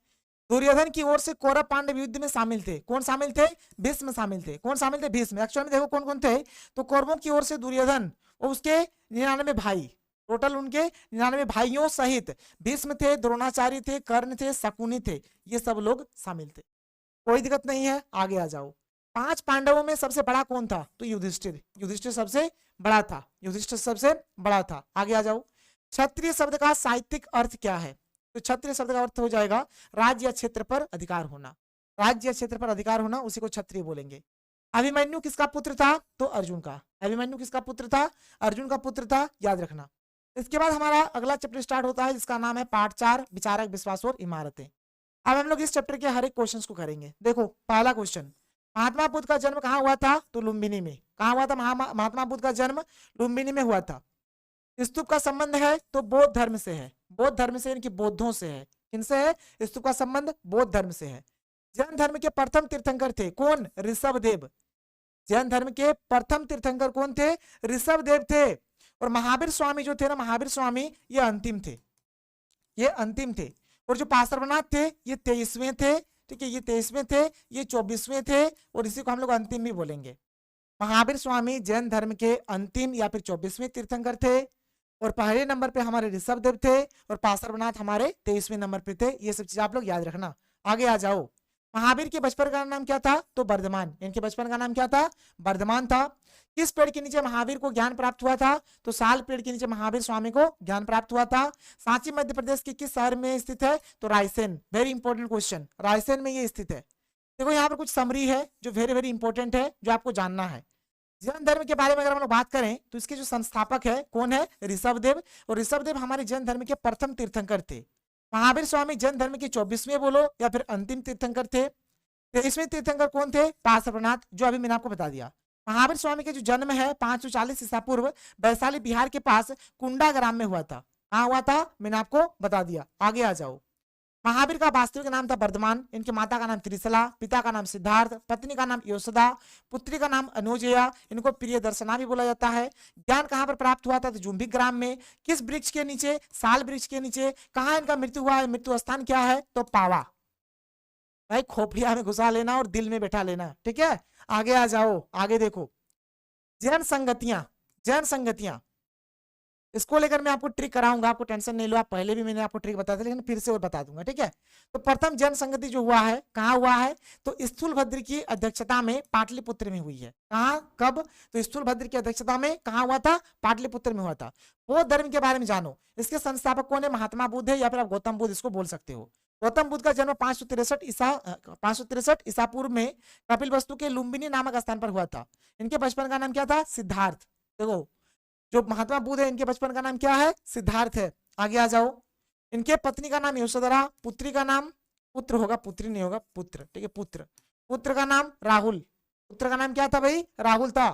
दुर्योधन की ओर से कौरव पांडव युद्ध में शामिल थे। कौन शामिल थे, भीष्म शामिल थे। कौन शामिल थे, भीष्म। एक्चुअल में देखो कौन कौन थे, तो कौरवों की ओर से दुर्योधन और उसके 99 भाई, टोटल उनके 99 भाइयों सहित भीष्म थे, द्रोणाचार्य थे, कर्ण थे, शकुनी थे, ये सब लोग शामिल थे। कोई दिक्कत नहीं है। आगे आ जाओ, 5 पांडवों में सबसे बड़ा कौन था, तो युधिष्ठिर। युधिष्ठिर सबसे बड़ा था, युधिष्ठिर सबसे बड़ा था। आगे आ जाओ। क्षत्रिय शब्द का साहित्यिक अर्थ क्या है? तो क्षत्रिय शब्द का अर्थ हो जाएगा राज्य या क्षेत्र पर अधिकार होना। राज्य या क्षेत्र पर अधिकार होना, उसी को क्षत्रिय बोलेंगे। अभिमन्यु किसका पुत्र था? तो अर्जुन का। अभिमन्यु किसका पुत्र था? अर्जुन का पुत्र था, याद रखना। इसके बाद हमारा अगला चैप्टर स्टार्ट होता है जिसका नाम है पाठ 4, विचारक, विश्वास और इमारतें। अब हम लोग इस चैप्टर के हर एक क्वेश्चंस को करेंगे। देखो पहला क्वेश्चन, महात्मा बुद्ध का जन्म कहाँ हुआ था? तो लुम्बिनी में। कहाँ हुआ था महात्मा बुद्ध का जन्म? लुम्बिनी में हुआ था। स्तूप का संबंध है तो बौद्ध धर्म से है। बौद्ध धर्म से इनकी बौद्धों से है। किनसे है? स्तूप का संबंध बौद्ध धर्म से है। जैन धर्म के प्रथम तीर्थंकर थे कौन? ऋषभदेव। जैन धर्म के प्रथम तीर्थंकर कौन थे? ऋषभदेव थे। और महावीर स्वामी जो थे ना, महावीर स्वामी, ये अंतिम थे, ये अंतिम थे। और जो पार्श्वनाथ थे ये 23वें थे, ठीक है, ये 23वें थे, ये 24वें थे, और इसी को हम लोग अंतिम भी बोलेंगे। महावीर स्वामी जैन धर्म के अंतिम या फिर 24वें तीर्थंकर थे, और पहले नंबर पे हमारे ऋषभदेव थे, और पार्श्वनाथ हमारे 23वें नंबर पे थे। ये सब चीज आप लोग याद रखना। आगे आ जाओ। महावीर के बचपन का नाम क्या था? तो वर्धमान। इनके बचपन का नाम क्या था? वर्धमान था। किस पेड़ के नीचे महावीर को ज्ञान प्राप्त हुआ था? तो साल पेड़ के नीचे महावीर स्वामी को ज्ञान प्राप्त हुआ था। सांची मध्य प्रदेश के किस शहर में स्थित है? तो Raisen. Very important question, Raisen में ये स्थित है। देखो यहाँ पर कुछ समरी है जो वेरी वेरी इंपॉर्टेंट है, जो आपको जानना है। जैन धर्म के बारे में अगर हम लोग बात करें तो इसके जो संस्थापक है कौन है? ऋषभदेव। और ऋषभदेव हमारे जैन धर्म के प्रथम तीर्थंकर थे। महावीर स्वामी जैन धर्म के 24वें बोलो या फिर अंतिम तीर्थंकर थे। 23वें तीर्थंकर कौन थे? पार्श्वनाथ, जो अभी मैंने आपको बता दिया। महावीर स्वामी के जो जन्म है 540 ईसा पूर्व वैशाली बिहार के पास कुंडा ग्राम में हुआ था। कहाँ हुआ था? मैंने आपको बता दिया। आगे आ जाओ। महावीर का वास्तविक नाम था वर्धमान। इनकी माता का नाम त्रिशला, पिता का नाम सिद्धार्थ, पत्नी का नाम योशदा, पुत्री का नाम अनुजया, इनको प्रिय दर्शना भी बोला जाता है। ज्ञान कहाँ पर प्राप्त हुआ था? तो जुम्बिक ग्राम में। किस वृक्ष के नीचे? साल वृक्ष के नीचे। कहाँ इनका मृत्यु हुआ है? मृत्यु स्थान क्या है? तो पावा। भाई खोपड़िया में घुसा लेना और दिल में बैठा लेना, ठीक है। आगे आ जाओ। आगे देखो, जैन संगतियां। जैन संगतियां, इसको लेकर मैं आपको ट्रिक कराऊंगा, आपको टेंशन नहीं लो। आप पहले भी मैंने आपको ट्रिक बताया था, लेकिन फिर से और बता दूंगा, ठीक है। तो प्रथम जैन संगति जो हुआ है कहाँ हुआ है? तो स्थूलभद्र की अध्यक्षता में पाटलिपुत्र में हुई है। कहाँ, कब? तो स्थूलभद्र की अध्यक्षता में कहाँ हुआ था? पाटलिपुत्र में हुआ था। बौद्ध धर्म के बारे में जानो। इसके संस्थापक कौन है? महात्मा बुद्ध है, या फिर आप गौतम बुद्ध इसको बोल सकते हो। गौतम बुद्ध का जन्म 563 ईसा पूर्व में कपिलवस्तु के लुम्बिनी नामक स्थान पर हुआ था। इनके बचपन का नाम क्या था? सिद्धार्थ। देखो जो महात्मा बुद्ध है इनके बचपन का नाम क्या है? सिद्धार्थ है। आगे आ जाओ। इनके पत्नी का नाम यशोधरा, पुत्री का नाम, पुत्र होगा, पुत्री नहीं होगा, पुत्र, ठीक है, पुत्र। पुत्र का नाम राहुल। पुत्र का नाम क्या था भाई? राहुल था।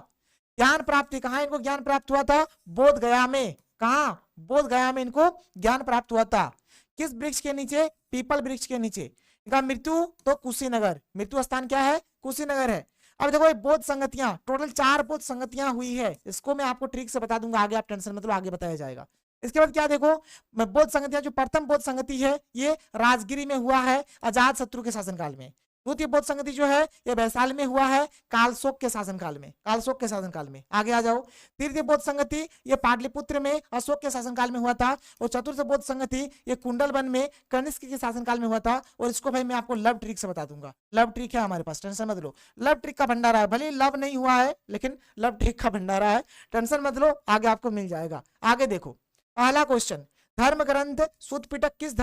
ज्ञान प्राप्ति, कहाँ इनको ज्ञान प्राप्त हुआ था? बोध गया में। कहाँ? बोध गया में इनको ज्ञान प्राप्त हुआ था। किस वृक्ष के नीचे? पीपल वृक्ष के नीचे। इनका मृत्यु तो कुशीनगर, मृत्यु स्थान क्या है? कुशीनगर है। अब देखो ये बौद्ध संगतियां, टोटल 4 बौद्ध संगतियां हुई है। इसको मैं आपको ट्रिक से बता दूंगा आगे, आप टेंशन मतलब आगे बताया जाएगा। इसके बाद क्या देखो, बौद्ध संगतियां, जो प्रथम बौद्ध संगति है ये राजगिरी में हुआ है अजात शत्रु के शासनकाल में। द्वितीय बौद्ध संगति जो है ये वैशाली में हुआ है कालशोक के शासनकाल में, कालशोक के शासनकाल में। आगे आ जाओ। तृतीय बौद्ध संगति ये पाटलिपुत्र में अशोक के शासनकाल में हुआ था। और चतुर्थ बौद्ध संगति ये कुंडलवन में कनिष्क के शासनकाल में हुआ था। और इसको भाई मैं आपको लव ट्रिक से बता दूंगा। लव ट्रिक है हमारे पास, टेंशन मत लो। लव ट्रिक का भंडारा है, भले लव नहीं हुआ है लेकिन लव ट्रिक का भंडारा है, टेंशन मत लो, आगे आपको मिल जाएगा। आगे देखो, पहला क्वेश्चन, धर्म ग्रंथ सुत्त पिटक किस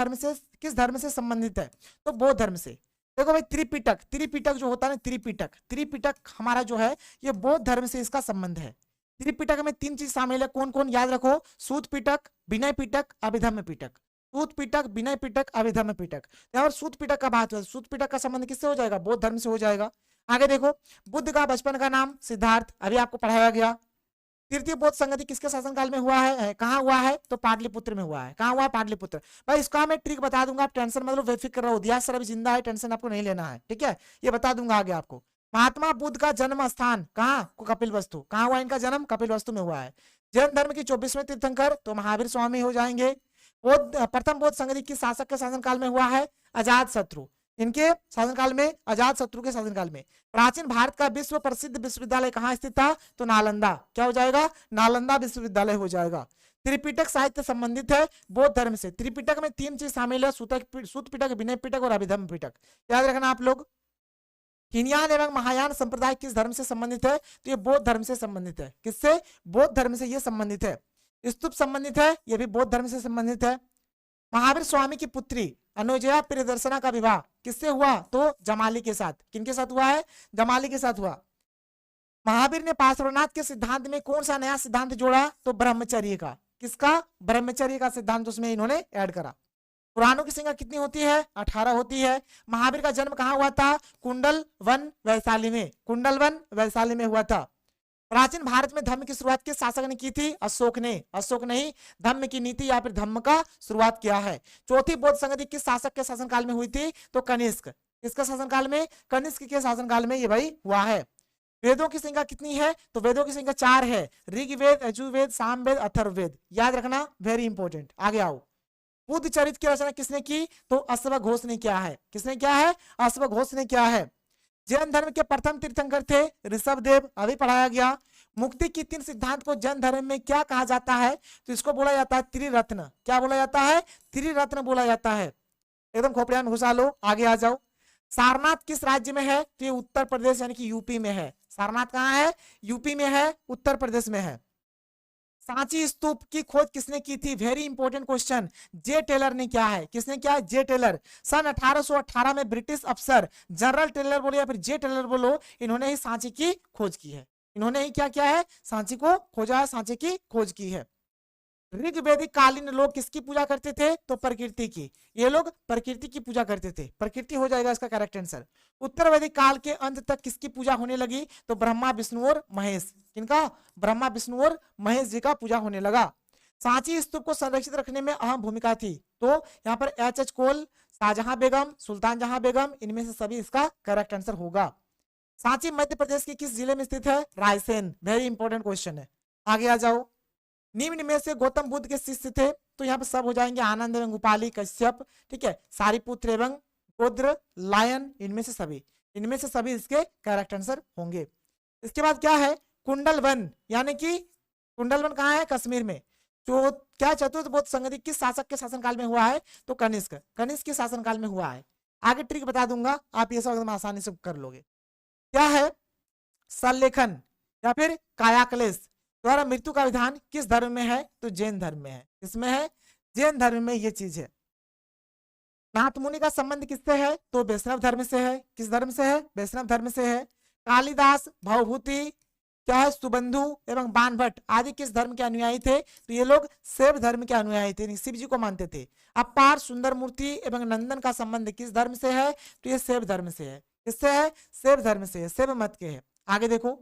धर्म से संबंधित है? तो बौद्ध धर्म से। देखो भाई त्रिपिटक, त्रिपिटक जो होता है ना, त्रिपिटक हमारा जो है ये बौद्ध धर्म से इसका संबंध है। त्रिपिटक में 3 चीज शामिल है, कौन कौन? याद रखो, सूत पिटक, विनय पिटक, अभिधम्म पिटक। सूत पिटक, विनय पिटक, अभिधम्म पिटक। यहाँ पर सूत पिटक का बात है, सूत पिटक का संबंध किससे हो जाएगा? बौद्ध धर्म से हो जाएगा। आगे देखो, बुद्ध का बचपन का नाम सिद्धार्थ, अभी आपको पढ़ाया गया। तृतीय बौद्ध संगति किसके शासनकाल में हुआ है? कहाँ हुआ है? तो पाटलिपुत्र में हुआ है। कहाँ हुआ है? पाटलिपुत्र। भाई इसका मैं ट्रिक बता दूंगा, आप टेंशन मतलब बेफिक्र रहो। दिया सर अभी जिंदा है, टेंशन आपको नहीं लेना है, ठीक है, ये बता दूंगा आगे आपको। महात्मा बुद्ध का जन्म स्थान कहाँ? कपिलवस्तु। कहाँ हुआ इनका जन्म? कपिलवस्तु में हुआ है। जैन धर्म की 24वें तीर्थंकर तो महावीर स्वामी हो जाएंगे। प्रथम बौद्ध संगति किस शासक के शासनकाल में हुआ है? अजात शत्रु। इनके शासनकाल में, अजात शत्रु के शासनकाल में। प्राचीन भारत का विश्व प्रसिद्ध विश्वविद्यालय कहाँ स्थित था? तो नालंदा। क्या हो जाएगा? नालंदा विश्वविद्यालय हो जाएगा। त्रिपिटक साहित्य संबंधित है बौद्ध धर्म से। त्रिपिटक में 3 चीज शामिल है, सूत पिटक, विनय पिटक और अभिधम्म पिटक। याद रखना आप लोग। हीनयान एवं महायान संप्रदाय किस धर्म से संबंधित है? तो ये बौद्ध धर्म से संबंधित है। किससे? बौद्ध धर्म से ये संबंधित है। स्तूप संबंधित है, ये भी बौद्ध धर्म से संबंधित है। महावीर स्वामी की पुत्री अनुजया प्रियदर्शना का विवाह किससे हुआ? तो जमाली के साथ। किनके साथ हुआ है? जमाली के साथ हुआ। महावीर ने पार्श्वनाथ के सिद्धांत में कौन सा नया सिद्धांत जोड़ा? तो ब्रह्मचर्य का। किसका? ब्रह्मचर्य का सिद्धांत उसमें इन्होंने ऐड करा। पुराणों की संख्या कितनी होती है? 18 होती है। महावीर का जन्म कहाँ हुआ था? कुंडल वन वैशाली में। कुंडल वन वैशाली में हुआ था। प्राचीन भारत में धर्म की शुरुआत किस शासक ने की थी? अशोक ने। अशोक ने ही धम्म की नीति या फिर धम्म का शुरुआत किया है। चौथी बौद्ध संगति किस शासक के शासनकाल में हुई थी? तो कनिष्क। किसका शासनकाल में? कनिष्क के शासनकाल में ये भाई हुआ है। वेदों की संख्या कितनी है? तो वेदों की संख्या 4 है। ऋग्वेद, यजुर्वेद, सामवेद, अथर्ववेद। याद रखना, वेरी इंपॉर्टेंट। आगे आओ। बुद्ध चरित्र की रचना किसने की? तो अश्वघोष ने किया है। किसने किया है? अश्वघोष ने किया है। जैन धर्म के प्रथम तीर्थंकर थे ऋषभदेव, अभी पढ़ाया गया। मुक्ति की 3 सिद्धांत को जैन धर्म में क्या कहा जाता है? तो इसको बोला जाता है त्रिरत्न। क्या बोला जाता है? त्रिरत्न बोला जाता है। एकदम खोपड़िया में घुसा लो। आगे आ जाओ। सारनाथ किस राज्य में है? तो ये उत्तर प्रदेश यानी कि यूपी में है। सारनाथ कहाँ है? यूपी में है, उत्तर प्रदेश में है। सांची स्तूप की खोज किसने की थी? Very important question. J Taylor ने किया है। किसने किया है? जे टेलर। सन 1818 में ब्रिटिश अफसर जनरल टेलर बोलो या फिर जे टेलर बोलो, इन्होंने ही सांची की खोज की है। इन्होंने ही क्या किया है? सांची को खोजा है, सांची की खोज की है। ऋग्वेदिक कालीन लोग किसकी पूजा करते थे? तो प्रकृति की। ये लोग प्रकृति की पूजा करते थे। प्रकृति हो जाएगा इसका करेक्ट आंसर। उत्तर वैदिक काल के अंत तक किसकी पूजा होने लगी? तो ब्रह्मा, विष्णु और महेश। किनका? ब्रह्मा, विष्णु और महेश जी का पूजा होने लगा। सांची स्तूप को संरक्षित रखने में अहम भूमिका थी। तो यहाँ पर एच कोल, शाहजहां बेगम, सुल्तान जहां बेगम, इनमें से सभी इसका करेक्ट आंसर होगा। सांची मध्य प्रदेश के किस जिले में स्थित है? रायसेन। वेरी इंपॉर्टेंट क्वेश्चन है। आगे आ जाओ। निम्न में से गौतम बुद्ध के शिष्य थे? तो यहाँ पर सब हो जाएंगे, आनंद एवं उपाली, कश्यप, ठीक है, सारिपुत्र एवं रुद्र, लायन, इनमें से सभी इसके करेक्ट आंसर होंगे। इसके बाद क्या है? कुंडल वन, यानी कि कुंडल वन कहाँ है? कश्मीर में। जो क्या चतुर्थ बौद्ध संगति किस शासक के शासनकाल में हुआ है? तो कनिष्क। कनिष्क के शासनकाल में हुआ है। आगे ट्रिक बता दूंगा, आप ये सब एकदम आसानी से कर लोगे। क्या है? सल्लेखन या फिर कायाक्लेश द्वारा मृत्यु का विधान किस धर्म में है? तो जैन धर्म में है। किसमें है? जैन धर्म में ये चीज है। नाथ मुनि का संबंध किससे है? तो वैष्णव धर्म से है। किस धर्म से है? वैष्णव धर्म से है। कालिदास, भवभूति, क्या है, सुबंधु एवं बाणभट्ट आदि किस धर्म के अनुयायी थे? तो ये लोग शैव धर्म के अनुयायी थे, शिव जी को मानते थे। अपार, सुंदर मूर्ति एवं नंदन का संबंध किस धर्म से है? तो ये शैव धर्म से है। किससे है? शैव धर्म से है, शैव मत के है। आगे देखो।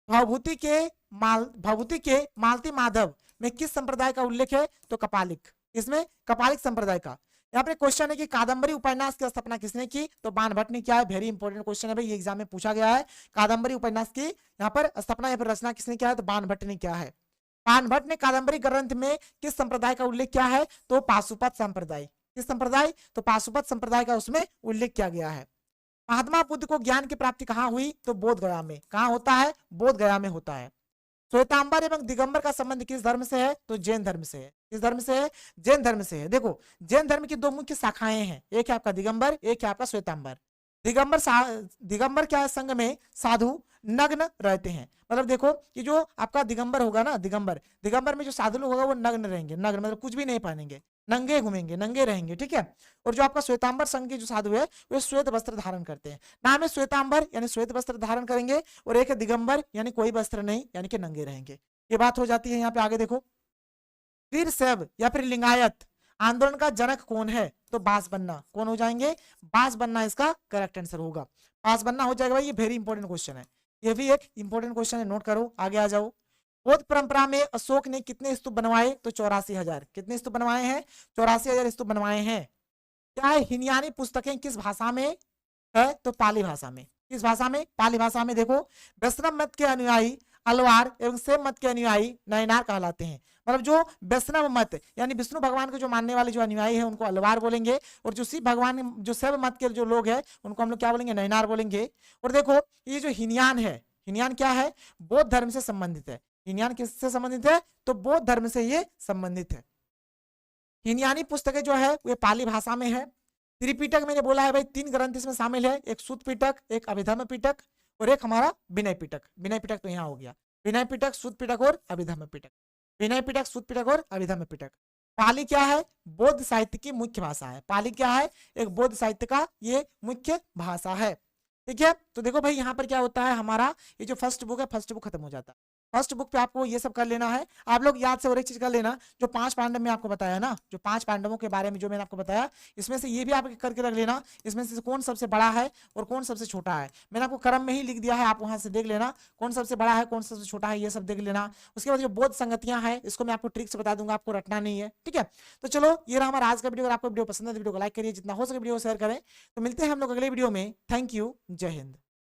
भवभूति के मालती माधव में किस संप्रदाय का उल्लेख है? तो कपालिक। इसमें कपालिक संप्रदाय का। यहाँ पे क्वेश्चन है कि कादंबरी उपन्यास की स्थापना किसने की? तो बाणभट्ट ने किया है। वेरी इंपॉर्टेंट क्वेश्चन है भाई, ये एग्जाम में पूछा गया है। कादंबरी उपन्यास की यहाँ पर स्थापना या फिर रचना किसने किया है? तो बाणभट्ट ने किया है। बाणभट्ट ने कादंबरी ग्रंथ में किस संप्रदाय का उल्लेख किया है? तो पाशुपत संप्रदाय। किस संप्रदाय? तो पाशुपत संप्रदाय का उसमें उल्लेख किया गया है। महात्मा बुद्ध को ज्ञान की प्राप्ति कहाँ हुई? तो बोध गया में। कहाँ होता है? बोध गया में होता है। श्वेतांबर एवं दिगंबर का संबंध किस धर्म से है? तो जैन धर्म से है। किस धर्म से है? जैन धर्म से है। देखो, जैन धर्म की 2 मुख्य शाखाएं हैं, एक है आपका दिगंबर, एक है आपका श्वेतांबर। दिगंबर क्या है? संघ में साधु नग्न रहते हैं। मतलब देखो कि जो आपका दिगंबर होगा ना, दिगंबर में जो साधु लोग होगा वो नग्न रहेंगे। नग्न मतलब कुछ भी नहीं पहनेंगे, नंगे घूमेंगे, नंगे रहेंगे, ठीक है। और जो आपका श्वेतांबर संघ के जो साधु है वो श्वेत वस्त्र धारण करते हैं। नाम है श्वेतांबर यानी श्वेत वस्त्र धारण करेंगे, और एक है दिगंबर यानी कोई वस्त्र नहीं यानी कि नंगे रहेंगे। ये बात हो जाती है। यहाँ पे आगे देखो। वीर शैव या फिर लिंगायत आंदोलन का जनक कौन है? तो बांसबन्ना। कौन हो जाएंगे? बांसबन्ना इसका करेक्ट आंसर होगा। बांसबन्ना हो जाएगा भाई। ये वेरी इंपॉर्टेंट क्वेश्चन है, ये भी एक इंपॉर्टेंट क्वेश्चन है, नोट करो। आगे आ जाओ। बौद्ध परंपरा में अशोक ने कितने स्तूप बनवाए? तो 84,000। कितने स्तूप बनवाए हैं? 84,000 स्तूप बनवाए हैं। क्या है? हिनयानी पुस्तकें किस भाषा में है? तो पाली भाषा में। किस भाषा में? पाली भाषा में। देखो, वैष्णव मत के अनुयायी अलवार एवं शैव मत के अनुयायी नयनार कहलाते हैं। मतलब जो वैष्णव मत यानी विष्णु भगवान को जो मानने वाले जो अनुयायी है उनको अलवार बोलेंगे, और जो शिव भगवान, जो शैव मत के जो लोग हैं उनको हम लोग क्या बोलेंगे? नयनार बोलेंगे। और देखो, ये जो हिनयान है, हिनयान क्या है? बौद्ध धर्म से संबंधित है। हिनयान किससे संबंधित है? तो बौद्ध धर्म से ये संबंधित है। हिनयानी पुस्तकें जो है वे पाली भाषा में है। त्रिपिटक मैंने बोला है भाई 3 ग्रंथ इसमें शामिल है, एक सूत पिटक, एक अभिधम्म पिटक और एक हमारा विनय पिटक। विनय पिटक तो यहाँ हो गया, विनय पिटक, सूत पिटक और अभिधम्म पिटक। विनय पिटक, सूत पिटक और अभिधम्म पिटक। पाली क्या है? बौद्ध साहित्य की मुख्य भाषा है। पाली क्या है? एक बौद्ध साहित्य का ये मुख्य भाषा है। ठीक है, तो देखो भाई यहाँ पर क्या होता है, हमारा ये जो फर्स्ट बुक है, फर्स्ट बुक खत्म हो जाता है। फर्स्ट बुक पे आपको ये सब कर लेना है। आप लोग याद से और एक चीज कर लेना, जो 5 पांडव में आपको बताया ना, जो 5 पांडवों के बारे में जो मैंने आपको बताया, इसमें से ये भी आप करके रख लेना, इसमें से कौन सबसे बड़ा है और कौन सबसे छोटा है। मैंने आपको क्रम में ही लिख दिया है, आप वहां से देख लेना कौन सबसे बड़ा है कौन सबसे छोटा है, ये सब देख लेना। उसके बाद जो बौद्ध संगतियां हैं, इसको मैं आपको ट्रिक से बता दूंगा, आपको रटना नहीं है। ठीक है, तो चलो ये रहा हमारा आज का वीडियो। अगर आपको वीडियो पसंद है तो वीडियो को लाइक करिए, जितना हो सके वीडियो को शेयर करें। तो मिलते हैं हम लोग अगले वीडियो में। थैंक यू, जय हिंद।